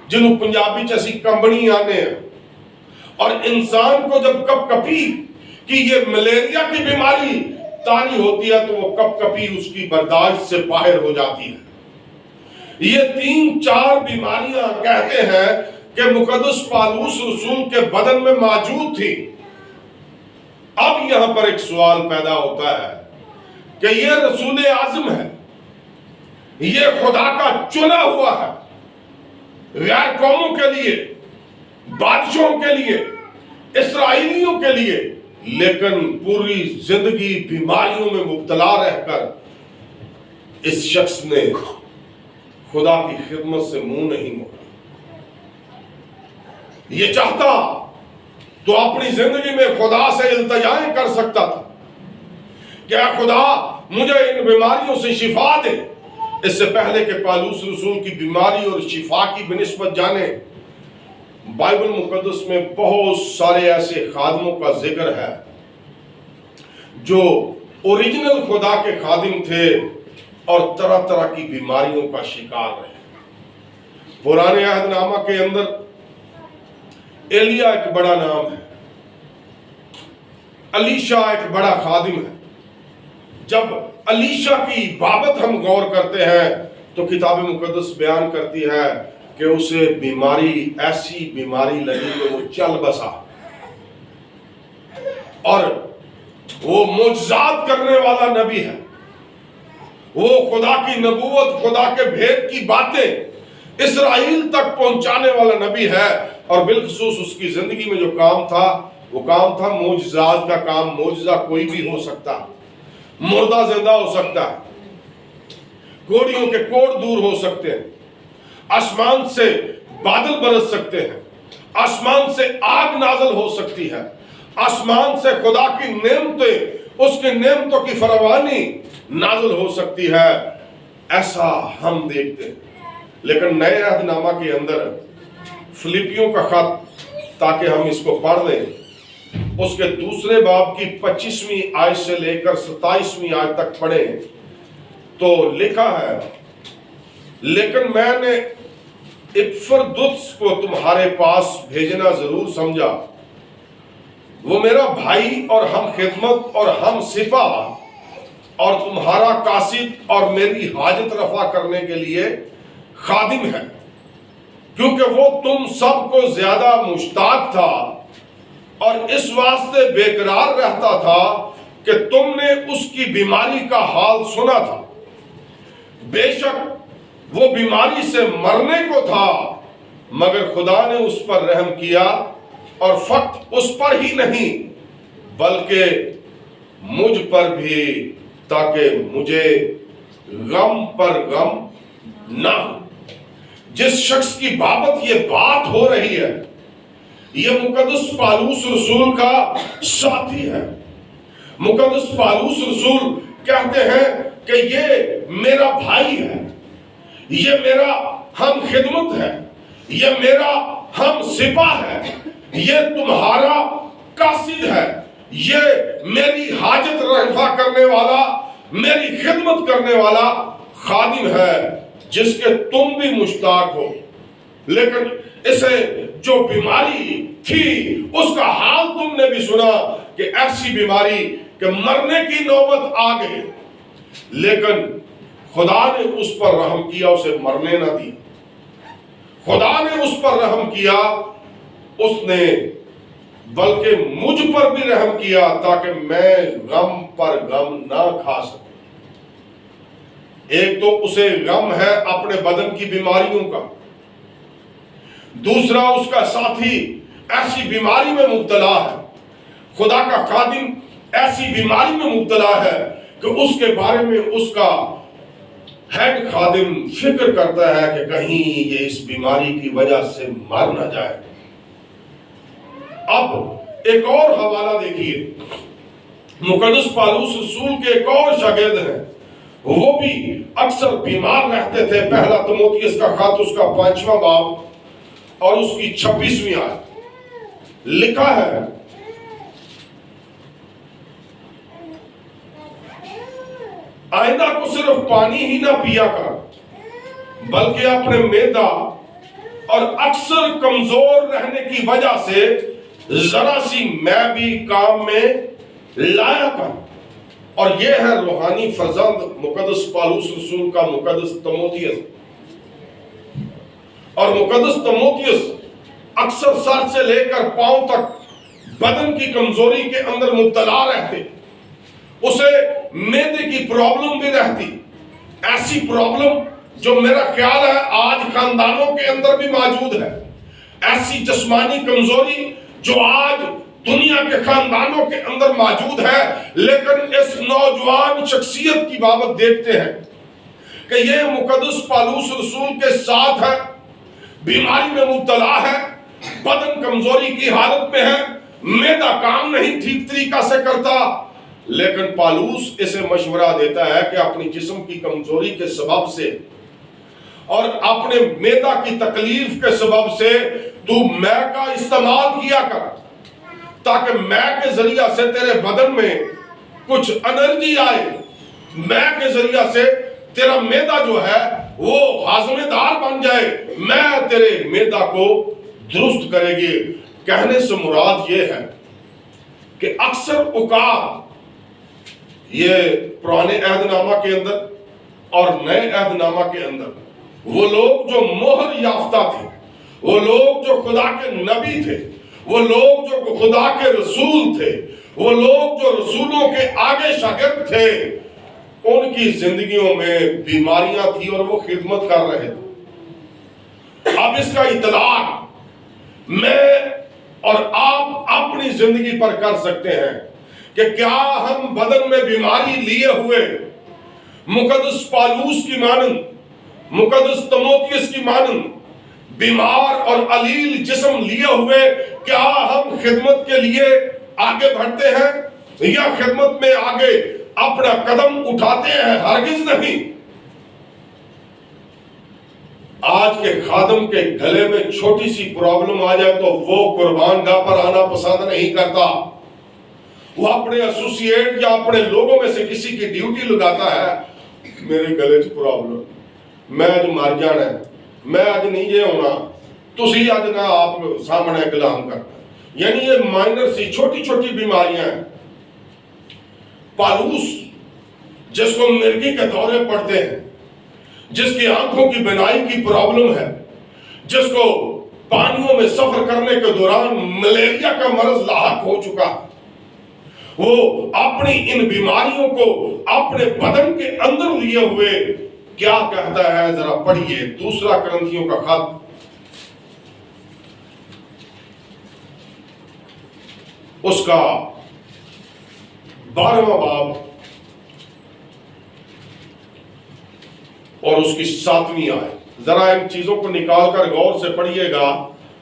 جنہوں پنجابی چیسی کمبنی آنے ہیں، اور انسان کو جب کپ کپی کی یہ ملیریا کی بیماری تاری ہوتی ہے تو وہ کپ کپی اس کی برداشت سے باہر ہو جاتی ہے۔ یہ 3-4 بیماریاں کہتے ہیں کہ مقدس پالوس رسول کے بدن میں موجود تھی۔ اب یہاں پر ایک سوال پیدا ہوتا ہے کہ یہ رسول اعظم ہے، یہ خدا کا چنا ہوا ہے، غیر قوموں کے لیے، بادشاہوں کے لیے، اسرائیلیوں کے لیے، لیکن پوری زندگی بیماریوں میں مبتلا رہ کر اس شخص نے خدا کی خدمت سے منہ نہیں موڑا۔ یہ چاہتا تو اپنی زندگی میں خدا سے التجائیں کر سکتا تھا کہ اے خدا مجھے ان بیماریوں سے شفا دے۔ اس سے پہلے کہ پالوس رسول کی بیماری اور شفا کی بنسبت جانے، بائبل مقدس میں بہت سارے ایسے خادموں کا ذکر ہے جو اوریجنل خدا کے خادم تھے اور طرح طرح کی بیماریوں کا شکار رہے۔ پرانے عہد نامہ کے اندر ایلیا ایک بڑا نام ہے، الیشا ایک بڑا خادم ہے۔ جب الیشا کی بابت ہم غور کرتے ہیں تو کتاب مقدس بیان کرتی ہے کہ اسے بیماری، ایسی بیماری لگی کہ وہ چل بسا، اور وہ معجزات کرنے والا نبی ہے، وہ خدا کی نبوت، خدا کے بھید کی باتیں اسرائیل تک پہنچانے والا نبی ہے، اور بالخصوص اس کی زندگی میں جو کام تھا وہ کام تھا معجزات کا کام۔ معجزہ کوئی بھی ہو سکتا، مردہ زندہ ہو سکتا ہے، کوڑیوں کے کوڑ دور ہو سکتے ہیں، آسمان سے بادل برس سکتے ہیں، آسمان سے آگ نازل ہو سکتی ہے، آسمان سے خدا کی نعمتیں، اس کی نعمتوں کی فراوانی نازل ہو سکتی ہے، ایسا ہم دیکھتے ہیں۔ لیکن نئے عہد نامہ کے اندر فلپیوں کا خط، تاکہ ہم اس کو پڑھ لیں، اس کے 2 باب کی 25ویں آیت سے لے کر 27ویں آیت تک پڑھیں تو لکھا ہے، لیکن میں نے اپفردتس کو تمہارے پاس بھیجنا ضرور سمجھا، وہ میرا بھائی اور ہم خدمت اور ہم سپاہ اور تمہارا قاصد اور میری حاجت رفع کرنے کے لیے خادم ہے، کیونکہ وہ تم سب کو زیادہ مشتاق تھا اور اس واسطے بے قرار رہتا تھا کہ تم نے اس کی بیماری کا حال سنا تھا۔ بے شک وہ بیماری سے مرنے کو تھا، مگر خدا نے اس پر رحم کیا، اور فقط اس پر ہی نہیں بلکہ مجھ پر بھی، تاکہ مجھے غم پر غم نہ ہو۔ جس شخص کی بابت یہ بات ہو رہی ہے یہ مقدس پالوس رسول کا ساتھی ہے. مقدس پالوس رسول کہتے ہیں کہ یہ میرا بھائی ہے، یہ میرا ہم خدمت ہے، یہ میرا ہم سپاہ ہے، یہ تمہارا قاصد ہے، یہ میری حاجت رفع کرنے والا، میری خدمت کرنے والا خادم ہے جس کے تم بھی مشتاق ہو. لیکن اسے جو بیماری تھی اس کا حال تم نے بھی سنا کہ ایسی بیماری کہ مرنے کی نوبت آ گئی، لیکن خدا نے اس پر رحم کیا، اسے مرنے نہ دی. خدا نے اس پر رحم کیا، اس نے بلکہ مجھ پر بھی رحم کیا تاکہ میں غم پر غم نہ کھا سکوں. ایک تو اسے غم ہے اپنے بدن کی بیماریوں کا، دوسرا اس کا ساتھی ایسی بیماری میں مبتلا ہے، خدا کا خادم ایسی بیماری میں مبتلا ہے کہ اس کے بارے میں اس کا ہیڈ خادم فکر کرتا ہے کہ کہیں یہ اس بیماری کی وجہ سے مر نہ جائے. اب ایک اور حوالہ دیکھیے، مقدس پالوس رسول کے ایک اور شاگرد ہیں، وہ بھی اکثر بیمار رہتے تھے. پہلا تموتھیوس کا خط اس کا 5واں باب اور اس کی 26ویں آیت لکھا ہے، آئندہ کو صرف پانی ہی نہ پیا کر بلکہ اپنے معدہ اور اکثر کمزور رہنے کی وجہ سے ذرا سی میں بھی کام میں لایا کر. اور یہ ہے روحانی فرزند مقدس پالوس رسول کا مقدس تموتھیوس. اور مقدس تموتھیوس اکثر سر سے لے کر پاؤں تک بدن کی کمزوری کے اندر مبتلا رہتے. اسے معدے کی پرابلم بھی رہتی، ایسی پرابلم جو میرا خیال ہے آج خاندانوں کے اندر بھی موجود ہے. ایسی جسمانی کمزوری جو آج دنیا کے خاندانوں کے اندر موجود ہے. لیکن اس نوجوان شخصیت کی بابت دیکھتے ہیں کہ یہ مقدس پالوس رسول کے ساتھ ہے، بیماری میں مبتلا ہے، بدن کمزوری کی حالت میں ہے، معدہ کام نہیں ٹھیک طریقہ سے کرتا. لیکن پالوس اسے مشورہ دیتا ہے کہ اپنی جسم کی کمزوری کے سبب سے اور اپنے معدہ کی تکلیف کے سبب سے تو میں کا استعمال کیا کر تاکہ میں کے ذریعہ سے تیرے بدن میں کچھ انرجی آئے، میں کے ذریعہ سے تیرا معدہ جو ہے وہ ہاضمے دار بن جائے، میں تیرے معدہ کو درست کرے گی. کہنے سے مراد یہ ہے کہ اکثر اوقات یہ پرانے عہد نامہ کے اندر اور نئے عہد نامہ کے اندر وہ لوگ جو مہر یافتہ تھے، وہ لوگ جو خدا کے نبی تھے، وہ لوگ جو خدا کے رسول تھے، وہ لوگ جو رسولوں کے آگے شاگرد تھے، ان کی زندگیوں میں بیماریاں تھی اور وہ خدمت کر رہے تھے. اب اس کا اطلاق میں اور آپ اپنی زندگی پر کر سکتے ہیں کہ کیا ہم بدن میں بیماری لیے ہوئے مقدس پالوس کی مانند، مقدس تموتھیوس کی مانند بیمار اور علیل جسم لیے ہوئے کیا ہم خدمت کے لیے آگے بڑھتے ہیں یا خدمت میں آگے اپنا قدم اٹھاتے ہیں؟ ہرگز نہیں. آج کے خادم کے گلے میں چھوٹی سی پرابلم آ جائے تو وہ قربان گاہ پر آنا پسند نہیں کرتا. وہ اپنے ایسوسیٹ یا اپنے لوگوں میں سے کسی کی ڈیوٹی لگاتا ہے، میرے گلے چ پرابلم، میں اج مر جانا ہے، میں اج نہیں جے ہونا، تسی اج نہ آپ سامنے کلام کرنا. یعنی یہ مائنر سی چھوٹی چھوٹی بیماریاں ہیں. پالوس جس کو مرگی کے دورے پڑتے ہیں، جس کی آنکھوں کی بینائی کی پرابلم ہے، جس کو پانیوں میں سفر کرنے کے دوران ملیریا کا مرض لاحق ہو چکا، وہ اپنی ان بیماریوں کو اپنے بدن کے اندر لیے ہوئے کیا کہتا ہے؟ ذرا پڑھیے دوسرا کرنتھیوں کا خط اس کا 12واں باب اور اس کی 7ویں آیت. ذرا ان چیزوں کو نکال کر غور سے پڑھیے گا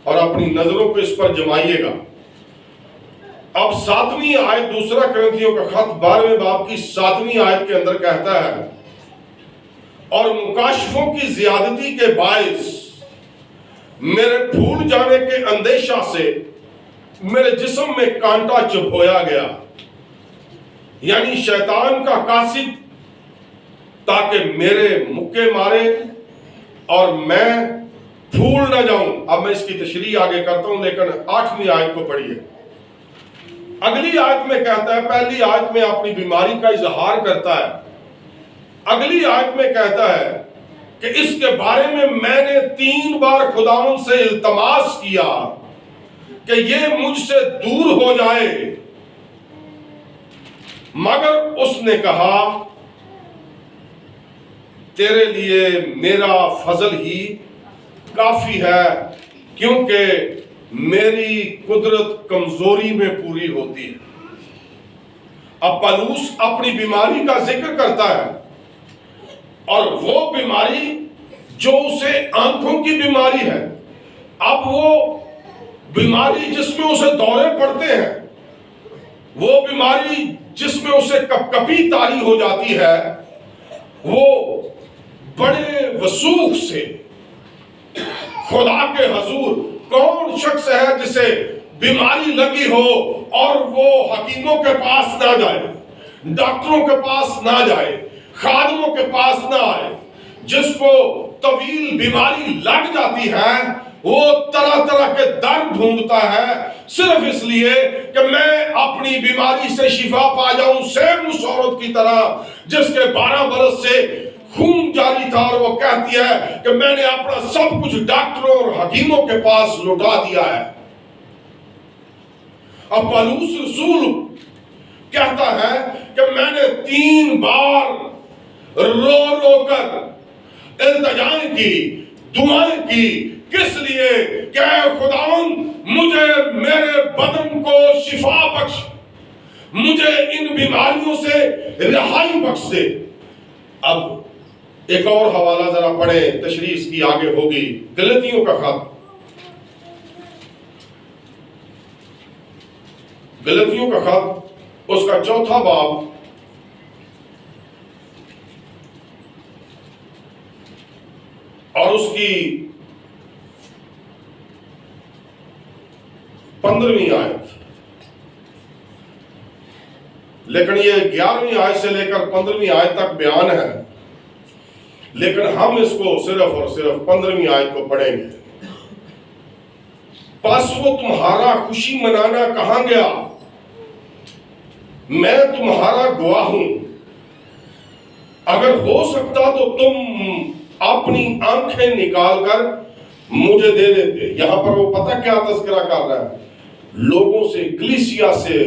اور اپنی نظروں کو اس پر جمائیے گا۔ اب 7ویں آیت دوسرا کرنتھیوں کا خط 12ویں باب کی 7ویں آیت کے اندر کہتا ہے، اور مکاشفوں کی زیادتی کے باعث میرے بھول جانے کے اندیشہ سے میرے جسم میں کانٹا چبھویا گیا، یعنی شیطان کا قاصد، تاکہ میرے مکے مارے اور میں بھول نہ جاؤں۔ اب میں اس کی تشریح آگے کرتا ہوں، لیکن 8ویں آیت کو پڑھیے۔ اگلی آیت میں کہتا ہے، پہلی آیت میں اپنی بیماری کا اظہار کرتا ہے، اگلی آیت میں کہتا ہے کہ اس کے بارے میں نے 3 بار خداوند سے التماس کیا کہ یہ مجھ سے دور ہو جائے، مگر اس نے کہا تیرے لیے میرا فضل ہی کافی ہے، کیونکہ میری قدرت کمزوری میں پوری ہوتی ہے۔ اب پالوس اپنی بیماری کا ذکر کرتا ہے، اور وہ بیماری جو اسے آنکھوں کی بیماری ہے، اب وہ بیماری جس میں اسے دورے پڑتے ہیں، وہ بیماری جس میں اسے کپ کپی طاری ہو جاتی ہے، وہ بڑے وثوق سے خدا کے حضور، کون شخص ہے جسے بیماری لگی ہو اور وہ حکیموں کے پاس نہ جائے، ڈاکٹروں کے پاس نہ جائے، خادموں کے پاس نہ آئے؟ جس کو طویل بیماری لگ جاتی ہے، وہ طرح طرح کے درد ڈھونڈتا ہے، صرف اس لیے کہ میں اپنی بیماری سے شفا پا جاؤں، سیم اس عورت کی طرح جس کے 12 برس سے خون جاری تھا، اور وہ کہتی ہے کہ میں نے اپنا سب کچھ ڈاکٹروں اور حکیموں کے پاس لوٹا دیا ہے۔ اب پالوس رسول کہتا ہے کہ میں نے 3 بار رو رو کر التجائیں کی، دعائیں کی، کس لیے کہ اے خداوند مجھے میرے بدن کو شفا بخش، مجھے ان بیماریوں سے رہائی بخش دے۔ اب ایک اور حوالہ ذرا پڑھیں، تشریح اس کی آگے ہوگی، گلتیوں کا خط، گلتیوں کا خط اس کا 4 باب اور اس کی 15ویں آیت، لیکن یہ 11ویں آیت سے لے کر 15ویں آیت تک بیان ہے، لیکن ہم اس کو صرف اور صرف 15ویں آیت کو پڑھیں گے۔ پس وہ تمہارا خوشی منانا کہاں گیا؟ میں تمہارا گواہ ہوں، اگر ہو سکتا تو تم اپنی آنکھیں نکال کر مجھے دے دیتے۔ یہاں پر وہ پتہ کیا تذکرہ کر رہا ہے؟ لوگوں سے، کلیسیا سے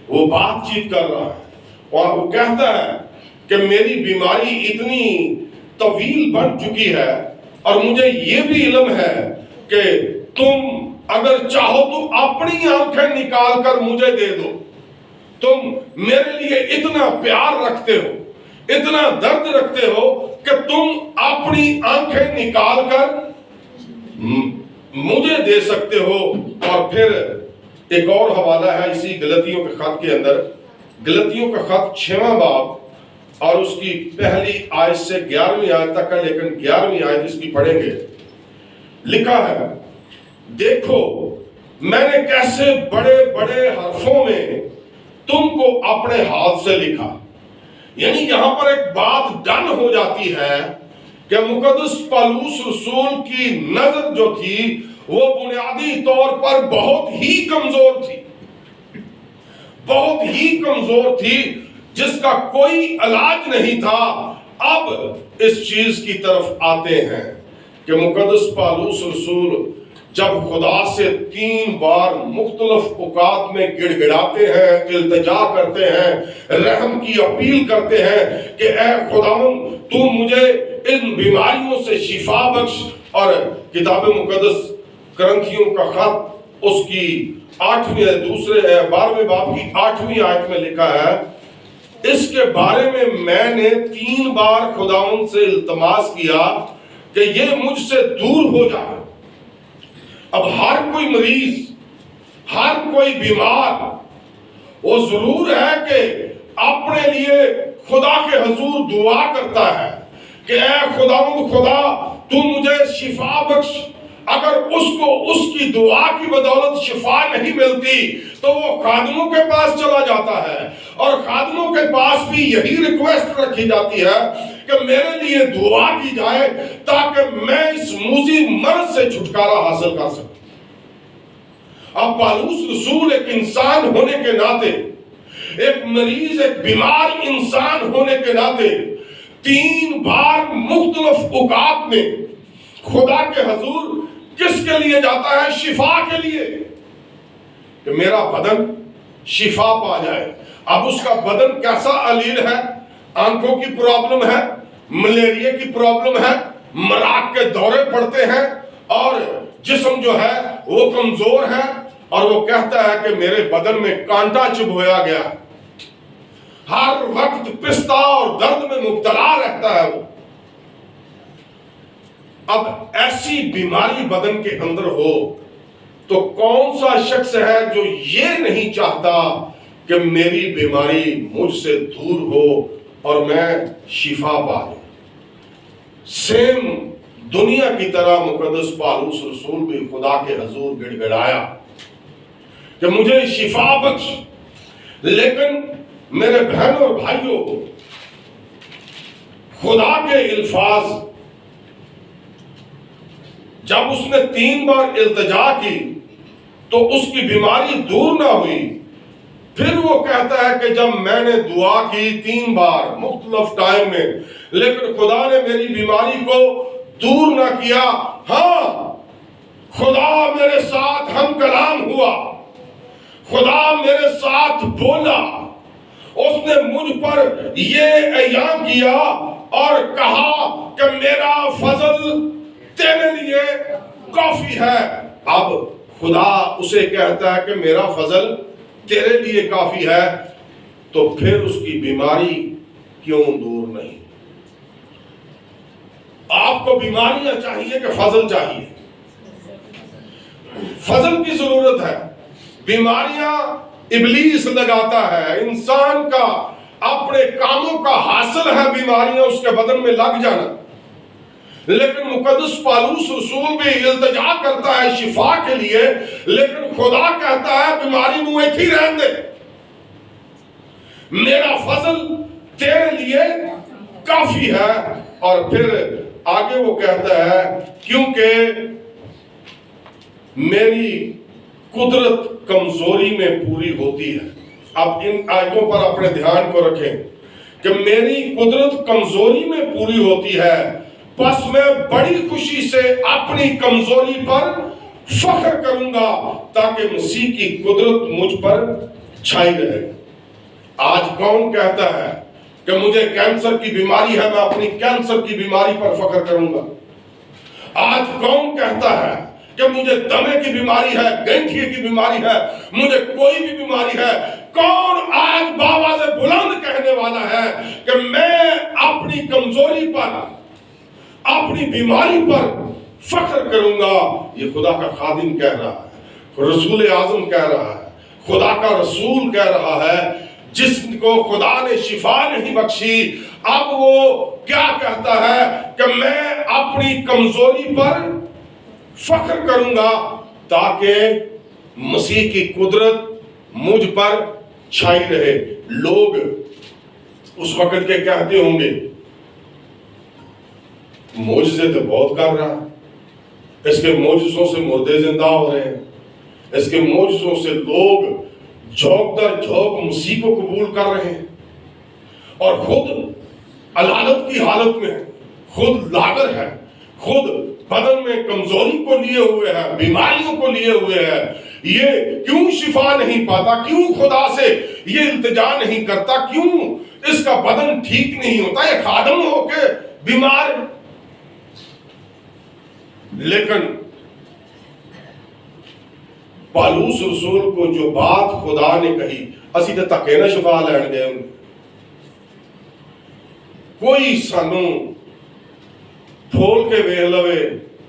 وہ بات چیت کر رہا ہے، اور وہ کہتا ہے کہ میری بیماری اتنی طویل بن چکی ہے، اور مجھے یہ بھی علم ہے کہ تم اگر چاہو تو اپنی آنکھیں نکال کر مجھے دے دو۔ تم میرے لیے اتنا پیار رکھتے ہو، اتنا درد رکھتے ہو کہ تم اپنی آنکھیں نکال کر مجھے دے سکتے ہو۔ اور پھر ایک اور حوالہ ہے اسی گلتیوں کے خط کے اندر، گلتیوں کا خط 6واں باب اور اس کی پہلی آیت سے 11ویں آیت تک ہے، لیکن 11ویں آیت اس کی پڑھیں گے۔ لکھا ہے، دیکھو میں نے کیسے بڑے بڑے حرفوں میں تم کو اپنے ہاتھ سے لکھا۔ یعنی یہاں پر ایک بات ڈن ہو جاتی ہے کہ مقدس پالوس رسول کی نظر جو تھی وہ بنیادی طور پر بہت ہی کمزور تھی، بہت ہی کمزور تھی، جس کا کوئی علاج نہیں تھا۔ اب اس چیز کی طرف آتے ہیں کہ مقدس پالوس رسول جب خدا سے 3 بار مختلف اوقات میں گڑ گڑاتے ہیں، التجا کرتے ہیں، رحم کی اپیل کرتے ہیں کہ اے خداوند تو مجھے ان بیماریوں سے شفا بخش، اور کتاب مقدس کرنتھیوں کا خط اس کی 12ویں باب کی 8ویں آیت میں لکھا ہے، اس کے بارے میں نے 3 بار خداوند سے التماس کیا کہ یہ مجھ سے دور ہو جائے، اب ہر کوئی مریض، ہر کوئی بیمار وہ ضرور ہے کہ اپنے لیے خدا کے حضور دعا کرتا ہے کہ اے خداوند خدا تو مجھے شفا بخش۔ اگر اس کو اس کی دعا کی بدولت شفا نہیں ملتی تو وہ خادموں کے پاس چلا جاتا ہے، اور خادموں کے پاس بھی یہی ریکویسٹ رکھی جاتی ہے کہ میرے لیے دعا کی جائے تاکہ میں اس موذی مرض سے چھٹکارا حاصل کر سکوں۔ اب پالوس رسول ایک انسان ہونے کے ناطے، ایک مریض، ایک بیمار انسان ہونے کے ناطے 3 بار مختلف اوقات میں خدا کے حضور کس کے لیے جاتا ہے؟ شفا کے لیے، کہ میرا بدن شفا پا جائے۔ اب اس کا بدن کیسا علیل ہے؟ آنکھوں کی پرابلم ہے، ملیریا کی پرابلم ہے، مراق کے دورے پڑتے ہیں، اور جسم جو ہے وہ کمزور ہے، اور وہ کہتا ہے کہ میرے بدن میں کانٹا چبھویا گیا، ہر وقت پستہ اور درد میں مبتلا رہتا ہے وہ۔ اب ایسی بیماری بدن کے اندر ہو تو کون سا شخص ہے جو یہ نہیں چاہتا کہ میری بیماری مجھ سے دور ہو اور میں شفا پا لوں؟ سیم دنیا کی طرح مقدس پالوس رسول بھی خدا کے حضور گڑ گڑایا کہ مجھے شفا بخش۔ لیکن میرے بہن اور بھائیوں، خدا کے الفاظ جب اس نے 3 بار التجا کی تو اس کی بیماری دور نہ ہوئی، پھر وہ کہتا ہے کہ جب میں نے دعا کی 3 بار مختلف ٹائم میں لیکن خدا نے میری بیماری کو دور نہ کیا، ہاں خدا میرے ساتھ ہم کلام ہوا، خدا میرے ساتھ بولا، اس نے مجھ پر یہ اعلان کیا اور کہا کہ میرا فضل تیرے لیے کافی ہے۔ اب خدا اسے کہتا ہے کہ میرا فضل تیرے لیے کافی ہے، تو پھر اس کی بیماری کیوں دور نہیں؟ آپ کو بیماریاں چاہیے کہ فضل چاہیے؟ فضل کی ضرورت ہے۔ بیماریاں ابلیس لگاتا ہے، انسان کا اپنے کاموں کا حاصل ہے بیماریاں اس کے بدن میں لگ جانا، لیکن مقدس پالوس رسول بھی التجا کرتا ہے شفا کے لیے، لیکن خدا کہتا ہے بیماری نو ایتھی رہن دے، میرا فضل تیرے لیے کافی ہے۔ اور پھر آگے وہ کہتا ہے کیونکہ میری قدرت کمزوری میں پوری ہوتی ہے۔ اب ان آیتوں پر اپنے دھیان کو رکھیں کہ میری قدرت کمزوری میں پوری ہوتی ہے، پس میں بڑی خوشی سے اپنی کمزوری پر فخر کروں گا تاکہ مسیح کی قدرت مجھ پر چھائی رہے۔ آج کون کہتا ہے کہ مجھے کینسر کی بیماری ہے، میں اپنی کینسر کی بیماری پر فخر کروں گا؟ آج کون کہتا ہے کہ مجھے دمے کی بیماری ہے، گنٹھیے کی بیماری ہے، مجھے کوئی بھی بیماری ہے؟ کون آج باواز بلند کہنے والا ہے کہ میں اپنی کمزوری پر، اپنی بیماری پر فخر کروں گا؟ یہ خدا کا خادم کہہ رہا ہے، رسول اعظم کہہ رہا ہے، خدا کا رسول کہہ رہا ہے، جس کو خدا نے شفا نہیں بخشی، اب وہ کیا کہتا ہے کہ میں اپنی کمزوری پر فخر کروں گا تاکہ مسیح کی قدرت مجھ پر چھائی رہے۔ لوگ اس وقت کے کہتے ہوں گے معجزے تو بہت کر رہا ہے، اس کے معجزوں سے مردے زندہ ہو رہے ہیں، اس کے معجزوں سے لوگ جھونک در جھونک مسیح کو قبول کر رہے ہیں، اور خود علالت کی حالت میں ہے، خود لاغر ہے، خود بدن میں کمزوری کو لیے ہوئے ہے، بیماریوں کو لیے ہوئے ہے، یہ کیوں شفا نہیں پاتا؟ کیوں خدا سے یہ التجا نہیں کرتا؟ کیوں اس کا بدن ٹھیک نہیں ہوتا؟ یہ خادم ہو کے بیمار۔ لیکن پالوس رسول کو جو بات خدا نے کہی، اسی تے تکے نہ شفا لین گئے، کوئی سانوں پھول کے ویکھ لوے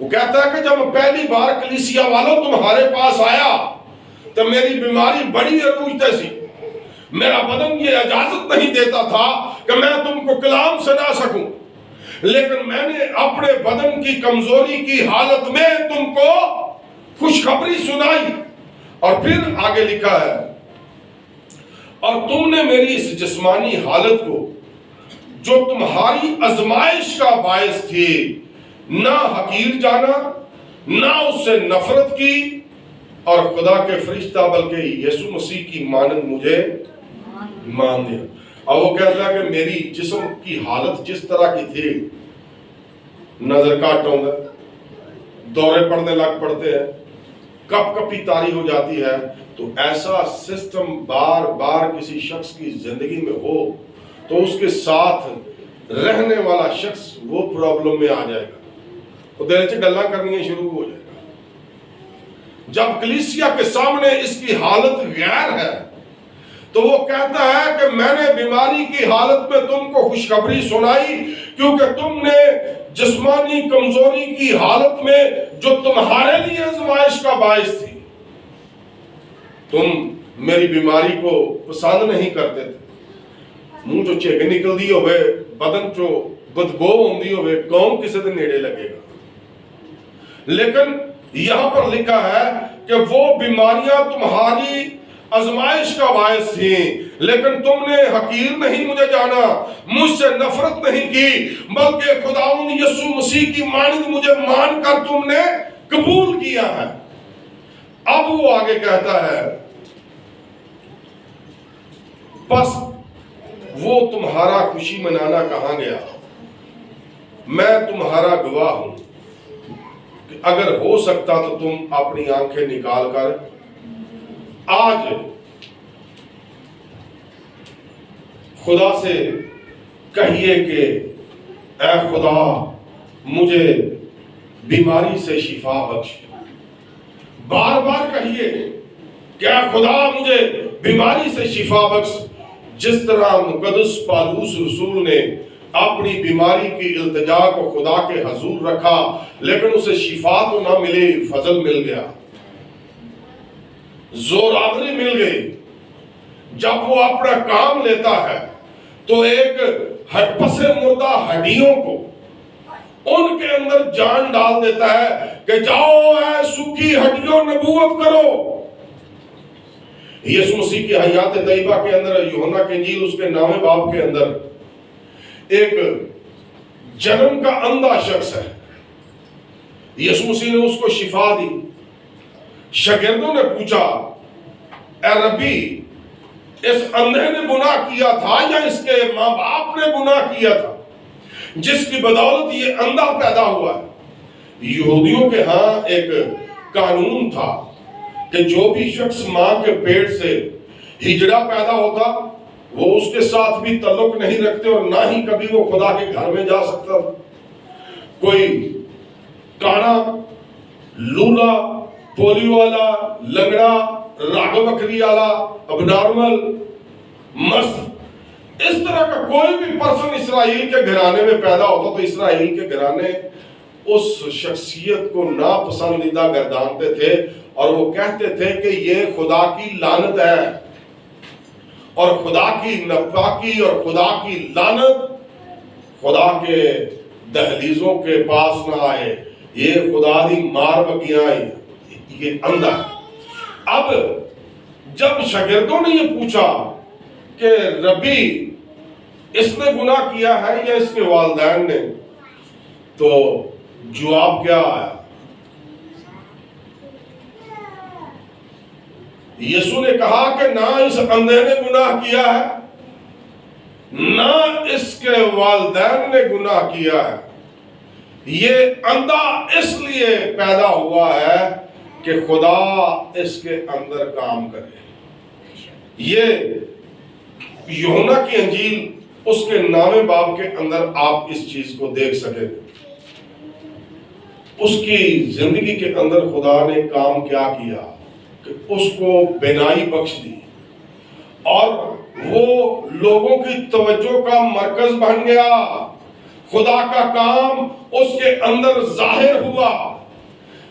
وہ کہتا ہے کہ جب پہلی بار کلیسیا والوں تمہارے پاس آیا تو میری بیماری بڑی عروج تیسی، میرا بدن یہ اجازت نہیں دیتا تھا کہ میں تم کو کلام سنا سکوں، لیکن میں نے اپنے بدن کی کمزوری کی حالت میں تم کو خوشخبری سنائی۔ اور پھر آگے لکھا ہے، اور تم نے میری اس جسمانی حالت کو جو تمہاری آزمائش کا باعث تھی نہ حقیر جانا، نہ اس سے نفرت کی، اور خدا کے فرشتہ بلکہ یسوع مسیح کی مانند مجھے مان دیا۔ اور وہ کہتا ہے کہ میری جسم کی حالت جس طرح کی تھی، نظر کاٹ ہوں گا، دورے پڑنے لگ پڑتے ہیں، کپ کپی طاری ہو جاتی ہے، تو ایسا سسٹم بار بار کسی شخص کی زندگی میں ہو تو اس کے ساتھ رہنے والا شخص وہ پرابلم میں آ جائے گا، وہ دل سے گلاں کرنی شروع ہو جائے گا۔ جب کلیسیا کے سامنے اس کی حالت غیر ہے تو وہ کہتا ہے کہ میں نے بیماری کی حالت میں تم کو خوشخبری سنائی، کیونکہ تم نے جسمانی کمزوری کی حالت میں جو تمہارے لیے آزمائش کا باعث تھی، تم میری بیماری کو پسند نہیں کرتے تھے۔ منہ جو چیک نکل دی ہوئے، بدن جو بدبو ہوندی ہوئے، کون کسی دن نیڑے لگے گا؟ لیکن یہاں پر لکھا ہے کہ وہ بیماریاں تمہاری آزمائش کا باعث تھیں، لیکن تم نے حقیر نہیں مجھے جانا، مجھ سے نفرت نہیں کی، بلکہ خداوند یسوع مسیح کی مانند مجھے مان کر تم نے قبول کیا ہے۔ اب وہ آگے کہتا ہے، بس وہ تمہارا خوشی منانا کہاں گیا؟ میں تمہارا گواہ ہوں کہ اگر ہو سکتا تو تم اپنی آنکھیں نکال کر آج خدا سے کہیے کہ اے خدا مجھے بیماری سے شفا بخش۔ بار بار کہیے کہ اے خدا مجھے بیماری سے شفا بخش، جس طرح مقدس پالوس رسول نے اپنی بیماری کی التجا کو خدا کے حضور رکھا، لیکن اسے شفا تو نہ ملی، فضل مل گیا، زور آوری مل گئی۔ جب وہ اپنا کام لیتا ہے تو ایک پس مردہ ہڈیوں کو ان کے اندر جان ڈال دیتا ہے کہ جاؤ اے سوکھی ہڈیوں نبوت کرو۔ یسوع مسیح کی حیات طیبہ کے اندر، یوحنا کی انجیل اس کے 9ویں باب کے اندر ایک جنم کا اندھا شخص ہے، یسوع مسیح نے اس کو شفا دی۔ شاگردوں نے پوچھا، اے ربی اس اندھے نے گناہ کیا تھا یا اس کے ماں باپ نے گناہ کیا تھا جس کی بدولت یہ اندھا پیدا ہوا ہے؟ یہودیوں کے ہاں ایک قانون تھا کہ جو بھی شخص ماں کے پیٹ سے ہجڑا پیدا ہوتا وہ اس کے ساتھ بھی تعلق نہیں رکھتے، اور نہ ہی کبھی وہ خدا کے گھر میں جا سکتا۔ کوئی کانا، لولا، پولیو والا، لنگڑا، راگ بکری والا، اب نارمل، مست، اس طرح کا کوئی بھی پرسن اسرائیل کے گھرانے میں پیدا ہوتا تو اسرائیل کے گھرانے اس شخصیت کو ناپسندیدہ گردانتے تھے، اور وہ کہتے تھے کہ یہ خدا کی لعنت ہے، اور خدا کی ناپاکی اور خدا کی لعنت خدا کے دہلیزوں کے پاس نہ آئے، یہ خدا دی مار بگیاں، یہ اندھا۔ اب جب شاگردوں نے یہ پوچھا کہ ربی اس نے گناہ کیا ہے یا اس کے والدین نے، تو جواب کیا آیا؟ یسوع نے کہا کہ نہ اس اندھے نے گناہ کیا ہے، نہ اس کے والدین نے گناہ کیا ہے، یہ اندھا اس لیے پیدا ہوا ہے کہ خدا اس کے اندر کام کرے۔ یہ یوحنا کی انجیل اس کے 9ویں باب کے اندر آپ اس چیز کو دیکھ سکیں۔ اس کی زندگی کے اندر خدا نے کام کیا کیا کہ اس کو بینائی بخش دی، اور وہ لوگوں کی توجہ کا مرکز بن گیا۔ خدا کا کام اس کے اندر ظاہر ہوا،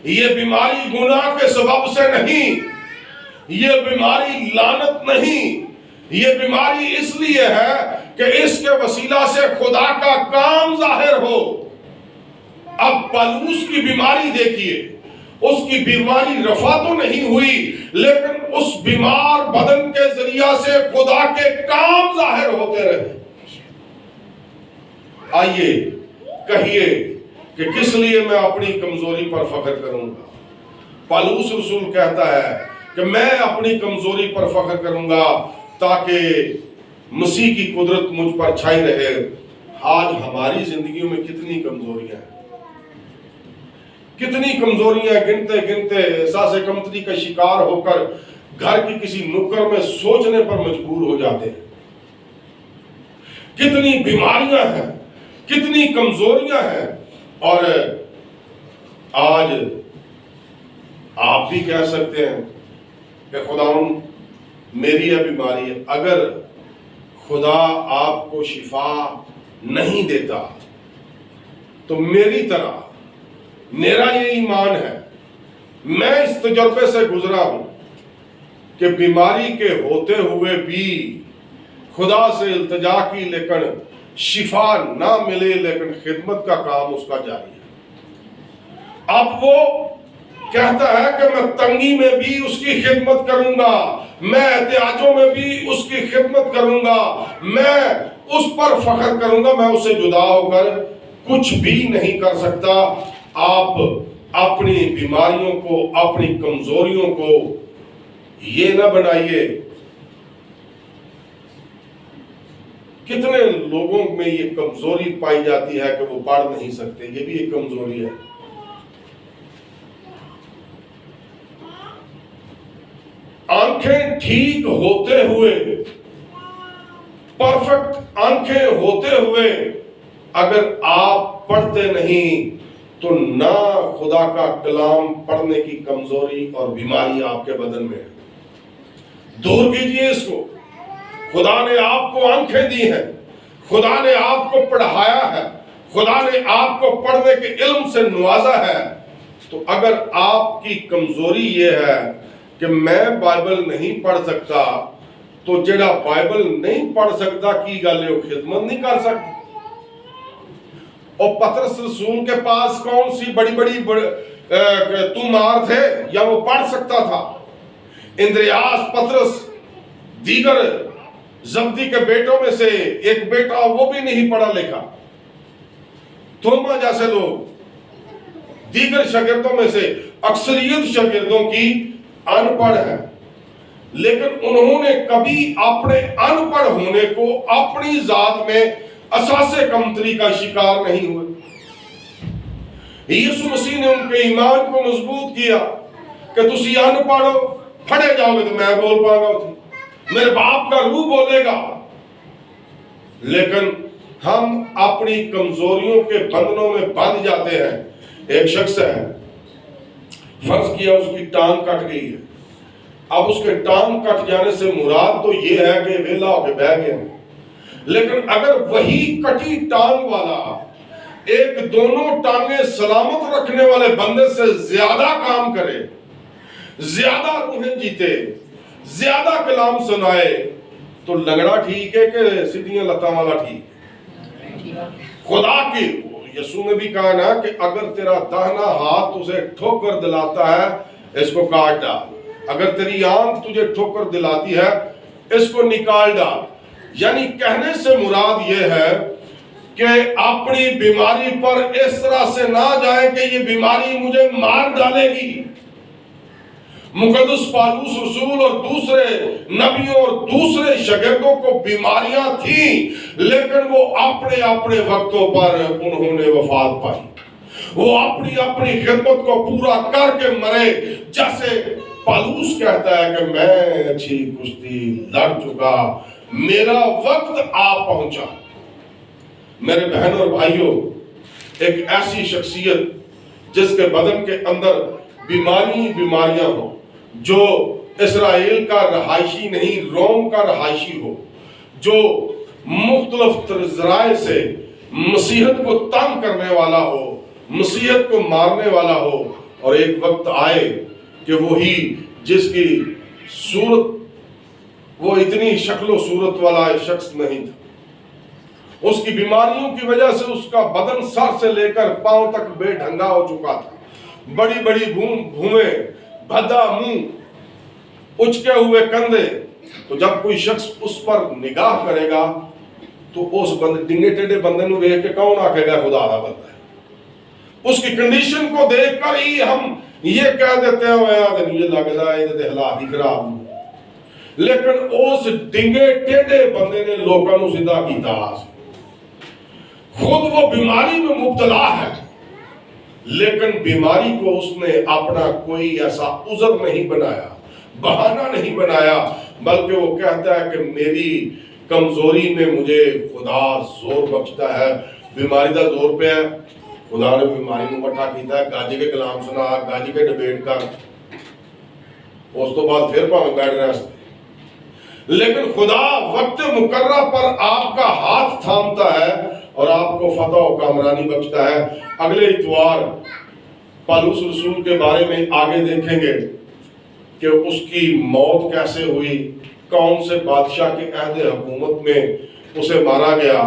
یہ بیماری گناہ کے سبب سے نہیں، یہ بیماری لعنت نہیں، یہ بیماری اس لیے ہے کہ اس کے وسیلہ سے خدا کا کام ظاہر ہو۔ اب پالوس کی بیماری دیکھیے، اس کی بیماری رفع تو نہیں ہوئی، لیکن اس بیمار بدن کے ذریعہ سے خدا کے کام ظاہر ہوتے رہے۔ آئیے کہیے کہ کس لیے میں اپنی کمزوری پر فخر کروں گا؟ پالوس رسول کہتا ہے کہ میں اپنی کمزوری پر فخر کروں گا تاکہ مسیح کی قدرت مجھ پر چھائی رہے۔ آج ہماری زندگیوں میں کتنی کمزوریاں ہیں، کتنی کمزوریاں گنتے گنتے احساس کمتری کا شکار ہو کر گھر کی کسی نکر میں سوچنے پر مجبور ہو جاتے ہیں۔ کتنی بیماریاں ہیں، کتنی کمزوریاں ہیں، اور آج آپ بھی کہہ سکتے ہیں کہ خداوند میری یہ بیماری ہے۔ اگر خدا آپ کو شفا نہیں دیتا تو میری طرح میرا یہ ایمان ہے، میں اس تجربے سے گزرا ہوں کہ بیماری کے ہوتے ہوئے بھی خدا سے التجا کی لیکن شفا نہ ملے، لیکن خدمت کا کام اس کا جاری ہے۔ اب وہ کہتا ہے کہ میں تنگی میں بھی اس کی خدمت کروں گا، میں احتیاجوں میں بھی اس کی خدمت کروں گا، میں اس پر فخر کروں گا، میں اس سے جدا ہو کر کچھ بھی نہیں کر سکتا۔ آپ اپنی بیماریوں کو، اپنی کمزوریوں کو یہ نہ بنائیے۔ کتنے لوگوں میں یہ کمزوری پائی جاتی ہے کہ وہ پڑھ نہیں سکتے، یہ بھی ایک کمزوری ہے۔ آنکھیں ٹھیک ہوتے ہوئے، پرفیکٹ آنکھیں ہوتے ہوئے اگر آپ پڑھتے نہیں تو نہ خدا کا کلام پڑھنے کی کمزوری اور بیماری آپ کے بدن میں ہے۔ دور کیجئے اس کو۔ خدا نے آپ کو آنکھیں دی ہیں، خدا نے آپ کو پڑھایا ہے، خدا نے آپ کو پڑھنے کے علم سے نوازا ہے، تو اگر آپ کی کمزوری یہ ہے کہ میں بائبل نہیں پڑھ سکتا، تو جڑا بائبل نہیں پڑھ سکتا کی گل ہے، وہ خدمت نہیں کر سکتا۔ اور پطرس رسول کے پاس کون سی بڑی تومار تھے یا وہ پڑھ سکتا تھا؟ اندریاس، پطرس، دیگر زبدی کے بیٹوں میں سے ایک بیٹا وہ بھی نہیں پڑھا لکھا۔ توما جیسے لوگ دیگر شاگردوں میں سے اکثریت شاگردوں کی ان پڑھ ہے، لیکن انہوں نے کبھی اپنے ان پڑھ ہونے کو اپنی ذات میں اساس کمتری کا شکار نہیں ہوئے۔ یسوع مسیح نے ان کے ایمان کو مضبوط کیا کہ تسی ان پڑھو، پڑھے جاؤ گے تو میں بول پاؤں گا، میرے باپ کا روح بولے گا۔ لیکن ہم اپنی کمزوریوں کے بندنوں میں بندھ جاتے ہیں۔ ایک شخص ہے، فرض کیا اس کی ٹانگ کٹ گئی ہے، اب اس کے ٹانگ کٹ جانے سے مراد تو یہ ہے کہ ویلا ہو کے بہ گئے، لیکن اگر وہی کٹی ٹانگ والا ایک دونوں ٹانگیں سلامت رکھنے والے بندے سے زیادہ کام کرے، زیادہ روحیں جیتے، زیادہ کلام سنائے، تو لنگڑا ٹھیک ہے کہ سیدھیاں لتاں والا ٹھیک؟ خدا کی یسوع نے بھی کہا نا کہ اگر تیرا داہنا ہاتھ تجھے ٹھوکر دلاتا ہے اس کو کاٹ ڈال، اگر تیری آنکھ تجھے ٹھوکر دلاتی ہے اس کو نکال ڈال۔ یعنی کہنے سے مراد یہ ہے کہ اپنی بیماری پر اس طرح سے نہ جائے کہ یہ بیماری مجھے مار ڈالے گی۔ مقدس پالوس رسول اور دوسرے نبیوں اور دوسرے شاگردوں کو بیماریاں تھیں، لیکن وہ اپنے اپنے وقتوں پر انہوں نے وفات پائی، وہ اپنی اپنی خدمت کو پورا کر کے مرے۔ جیسے پالوس کہتا ہے کہ میں اچھی کشتی لڑ چکا، میرا وقت آ پہنچا۔ میرے بہن اور بھائیوں، ایک ایسی شخصیت جس کے بدن کے اندر بیماریاں ہوں، جو اسرائیل کا رہائشی نہیں روم کا رہائشی ہو، جو مختلف ذرائع سے مسیحت کو تنگ کرنے والا ہو، مسیحیت کو مارنے والا ہو، اور ایک وقت آئے کہ وہی جس کی صورت، وہ اتنی شکل و صورت والا شخص نہیں تھا، اس کی بیماریوں کی وجہ سے اس کا بدن سر سے لے کر پاؤں تک بے ڈھنگا ہو چکا تھا، بڑی بڑی بھومیں، بھدا منہ، اچکے ہوئے کندھے۔ تو جب کوئی شخص اس پر نگاہ کرے گا تو اس ڈنگے ٹیڑے بندے نو دیکھ کے کون آکھے گا خدا دا بندہ ہے؟ اس کی کنڈیشن کو دیکھ کر ہی ہم یہ کہہ دیتے ہیں یار یہ لگتا ہے یہ حالات ہی خراب ہوں، لیکن اس ڈنگے ٹیڑے بندے نے لوگوں کو زندہ کیتا، خود وہ بیماری میں مبتلا ہے، لیکن بیماری کو اس نے اپنا کوئی ایسا عذر نہیں بنایا، بہانہ نہیں بنایا، بلکہ وہ کہتا ہے کہ میری کمزوری میں مجھے خدا زور بخشتا ہے۔ بیماری دا زور پہ ہے، خدا نے بیماری کو مٹھا کیتا ہے، گاجی کے کلام سنا، گاجی کے ڈبیٹ کر، اس تو بعد پھر پاؤں بیٹھ رہے ہیں۔ لیکن خدا وقت مقررہ پر آپ کا ہاتھ تھامتا ہے اور آپ کو فتح و کامرانی بخشتا ہے۔ اگلے اتوار پالوس رسول کے بارے میں آگے دیکھیں گے کہ اس کی موت کیسے ہوئی، کون سے بادشاہ کے عہد حکومت میں اسے مارا گیا،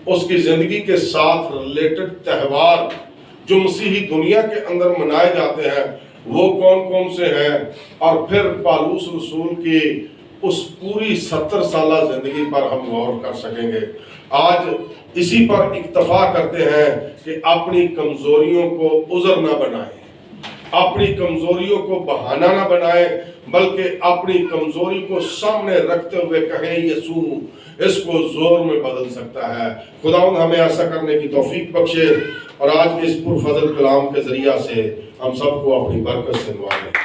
اس کی زندگی کے ساتھ ریلیٹڈ تہوار جو مسیحی دنیا کے اندر منائے جاتے ہیں وہ کون کون سے ہیں، اور پھر پالوس رسول کی اس پوری 70 سالہ زندگی پر ہم غور کر سکیں گے۔ آج اسی پر اکتفا کرتے ہیں کہ اپنی کمزوریوں کو عذر نہ بنائیں، اپنی کمزوریوں کو بہانہ نہ بنائیں، بلکہ اپنی کمزوری کو سامنے رکھتے ہوئے کہیں یسوع اس کو زور میں بدل سکتا ہے۔ خداوند ہمیں ایسا کرنے کی توفیق بخشے، اور آج کے اس پرفضل کلام کے ذریعہ سے ہم سب کو اپنی برکت سے نوازے۔